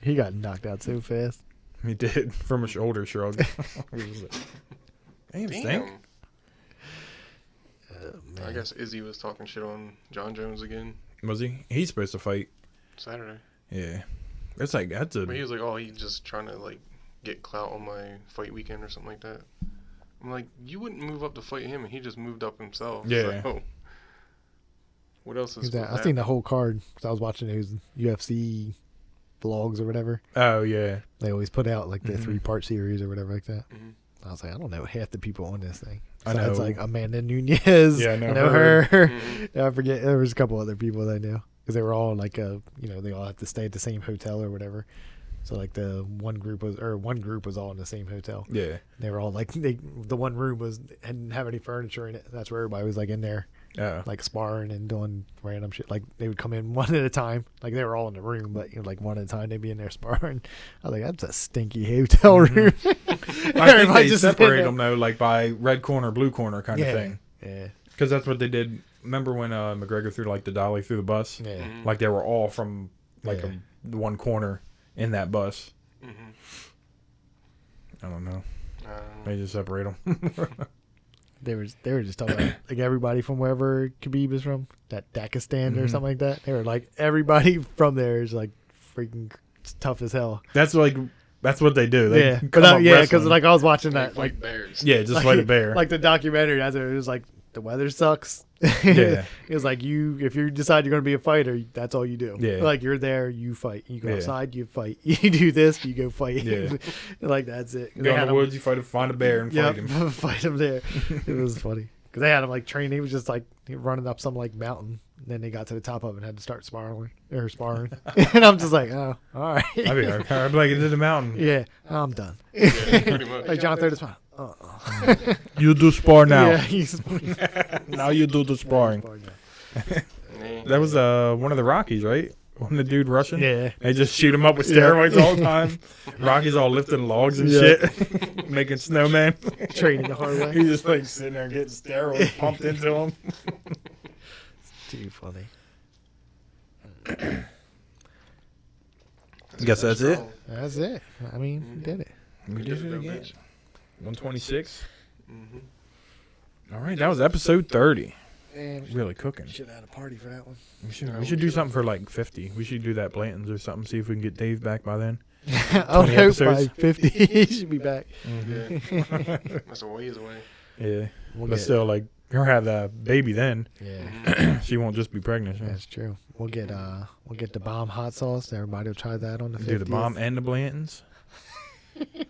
He got knocked out so fast. He did from a shoulder shrug. Damn, stink. Damn. I Man. guess Izzy was talking shit on John Jones again Was he? He's supposed to fight. Saturday. Yeah, it's like that's a But he was like, oh, he's just trying to, like, get clout on my fight weekend or something like that. I'm like, you wouldn't move up to fight him, and he just moved up himself. Yeah. So, what else is I seen the whole card. 'Cause I was watching those UFC vlogs or whatever. oh yeah. They always put out like the Mhm. 3-part series or whatever like that. Mhm. I was like, I don't know half the people on this thing. I Besides, know. like Amanda Nunez. Yeah, I know her. Mhm. I forget. There was a couple other people that I knew because they were all like they all have to stay at the same hotel or whatever. So like the one group was all in the same hotel. Yeah. They were all like the one room didn't have any furniture in it. That's where everybody was like in there Oh. like sparring and doing random shit. Like they would come in one at a time. Like they were all in the room, but like one at a time they'd be in there sparring. I was like, that's a stinky hotel room. I think Everybody they just in separate there. them though, like by red corner, blue corner kind of thing. Yeah. Because that's what they did. Remember when McGregor threw like the dolly through the bus? Yeah. Mhm. Like they were all from like Yeah. one corner in that bus. Mhm. I don't know. Uh, They just separate them. They were just talking about like everybody from wherever Khabib is from, that Dakistan or Mhm. something like that. They were like everybody from there is like freaking tough as hell. that's what they do. They Yeah, come but up because wrestling. like I was watching they that fight like bears. yeah, just fight a bear. like the documentary. As it was like the weather sucks. Yeah. It was like if you decide you're gonna be a fighter, that's all you do. Yeah. Like you're there, you fight. You go Yeah. outside, you fight. You do this, you go fight. Yeah. Like that's it. You go in the woods, you find a bear and fight him. fight him there. It was funny because they had him like trained. He was just like running up some like mountain. And then they got to the top of it and had to start sparring. And I'm just like, oh, all right. I'd be like, into the mountain. Yeah, I'm done. Yeah, pretty much. Like John third is fine. Uh-uh. You do spar now. Yeah, he's Now you do the sparring. Yeah. That was one of the Rockies, right? on the dude rushing. Yeah. They just shoot him up with steroids all the time. Rocky's all lifting logs and shit, making snowman. Training the hard way. He's just like sitting there getting steroids pumped into him. It's too funny. Guess that's it. That's it. I mean, we did it. We did it again. 126. Mm-hmm. All right, that was episode 30. And Really cooking. should have had a party for that one. We should do something for like 50. We should do that Blanton's or something. See if we can get Dave back by then. I would hope by episodes. 50 he should be back. Yeah. That's a ways away. Yeah, We'll but get- still, like, he'll have the baby then. Yeah, She won't just be pregnant. that's true. We'll get the bomb hot sauce. Everybody will try that on the 50th. Do the bomb and the Blantons. The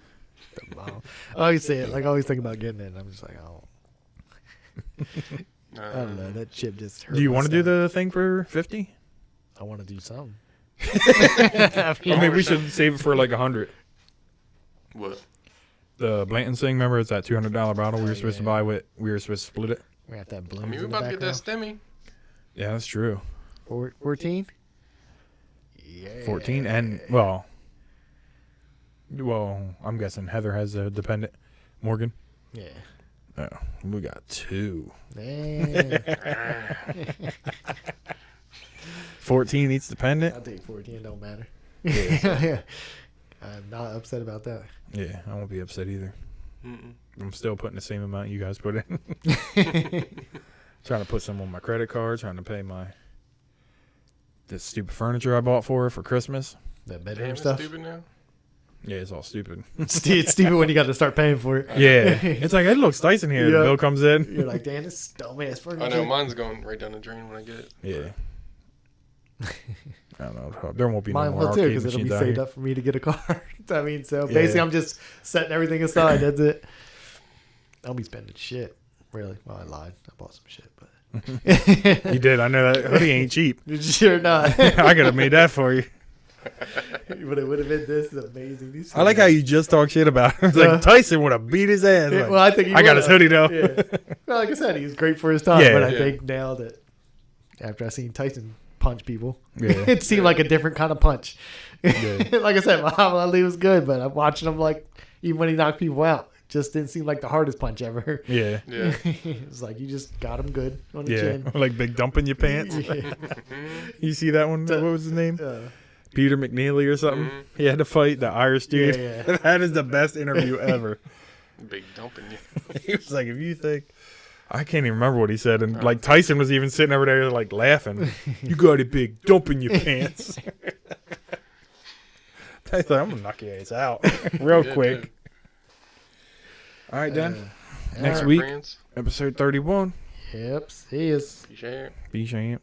bomb. I always say it. Like, I always think about getting it. And I'm just like, oh, I don't know. That chip just hurt. Do you my want to do stomach. the thing for 50? I want to do something. I mean, we should save it for like 100. What? The Blanton's thing, remember, it's that $200 bottle we were Oh, supposed to yeah. buy with. We were supposed to split it. We got that I balloons mean, we're in the about to get that background. stemmy. Yeah, that's true. 14? Yeah. 14 and, well, I'm guessing Heather has a dependent. Morgan? Yeah. Oh, we got 2. Man. 14 each dependent? I'll take 14. It don't matter. Yeah. Yeah. I'm not upset about that. Yeah, I won't be upset either. Mm-mm. I'm still putting the same amount you guys put in. Trying to put some on my credit card, trying to pay this stupid furniture I bought for her for Christmas. That Damn, bedroom it's stuff. stupid now. Yeah, it's all stupid. It's stupid when you got to start paying for it. Yeah. It's like, it looks nice in here. The Yeah. bill comes in. You're like, damn, this dumbass furniture. I know mine's going right down the drain when I get it. Yeah. I don't know. There won't be Mine no more will too, arcade because it'll be machines out saved here. up for me to get a car. I mean, so Yeah. basically, I'm just setting everything aside. That's it. I'll be spending shit. Really? Well, I lied. I bought some shit, but You did. I know that hoodie ain't cheap. sure not. I could have made that for you. But it would have been this is amazing. These I like how you just talk shit about him. It's like Tyson would have beat his ass. Yeah, Like, well, I think he I got his would've. hoodie though. Yeah. Well, like I said, he was great for his time. Yeah. But I Yeah. think now that after I seen Tyson punch people, Yeah. it seemed like a different kind of punch. Yeah. Like I said, Muhammad Ali was good, but I'm watching him like even when he knocked people out, it just didn't seem like the hardest punch ever. Yeah. Yeah. It's like you just got him good on the Yeah. chin. Like big dump in your pants. Yeah. You see that one? What was his name? Uh, Peter McNeely or something. Mhm. He had to fight the Irish dude. Yeah, That is the best interview ever. Big dumping you. He was like, if you think, I can't even remember what he said. And like Tyson was even sitting over there like laughing. You got a big dump in your pants. Tyson's like, I'm going to knock your ass out real Yeah, quick. dude. All right, then. uh, Next Alright, week, friends. episode 31. Yep. See you. Be sure. Be champ.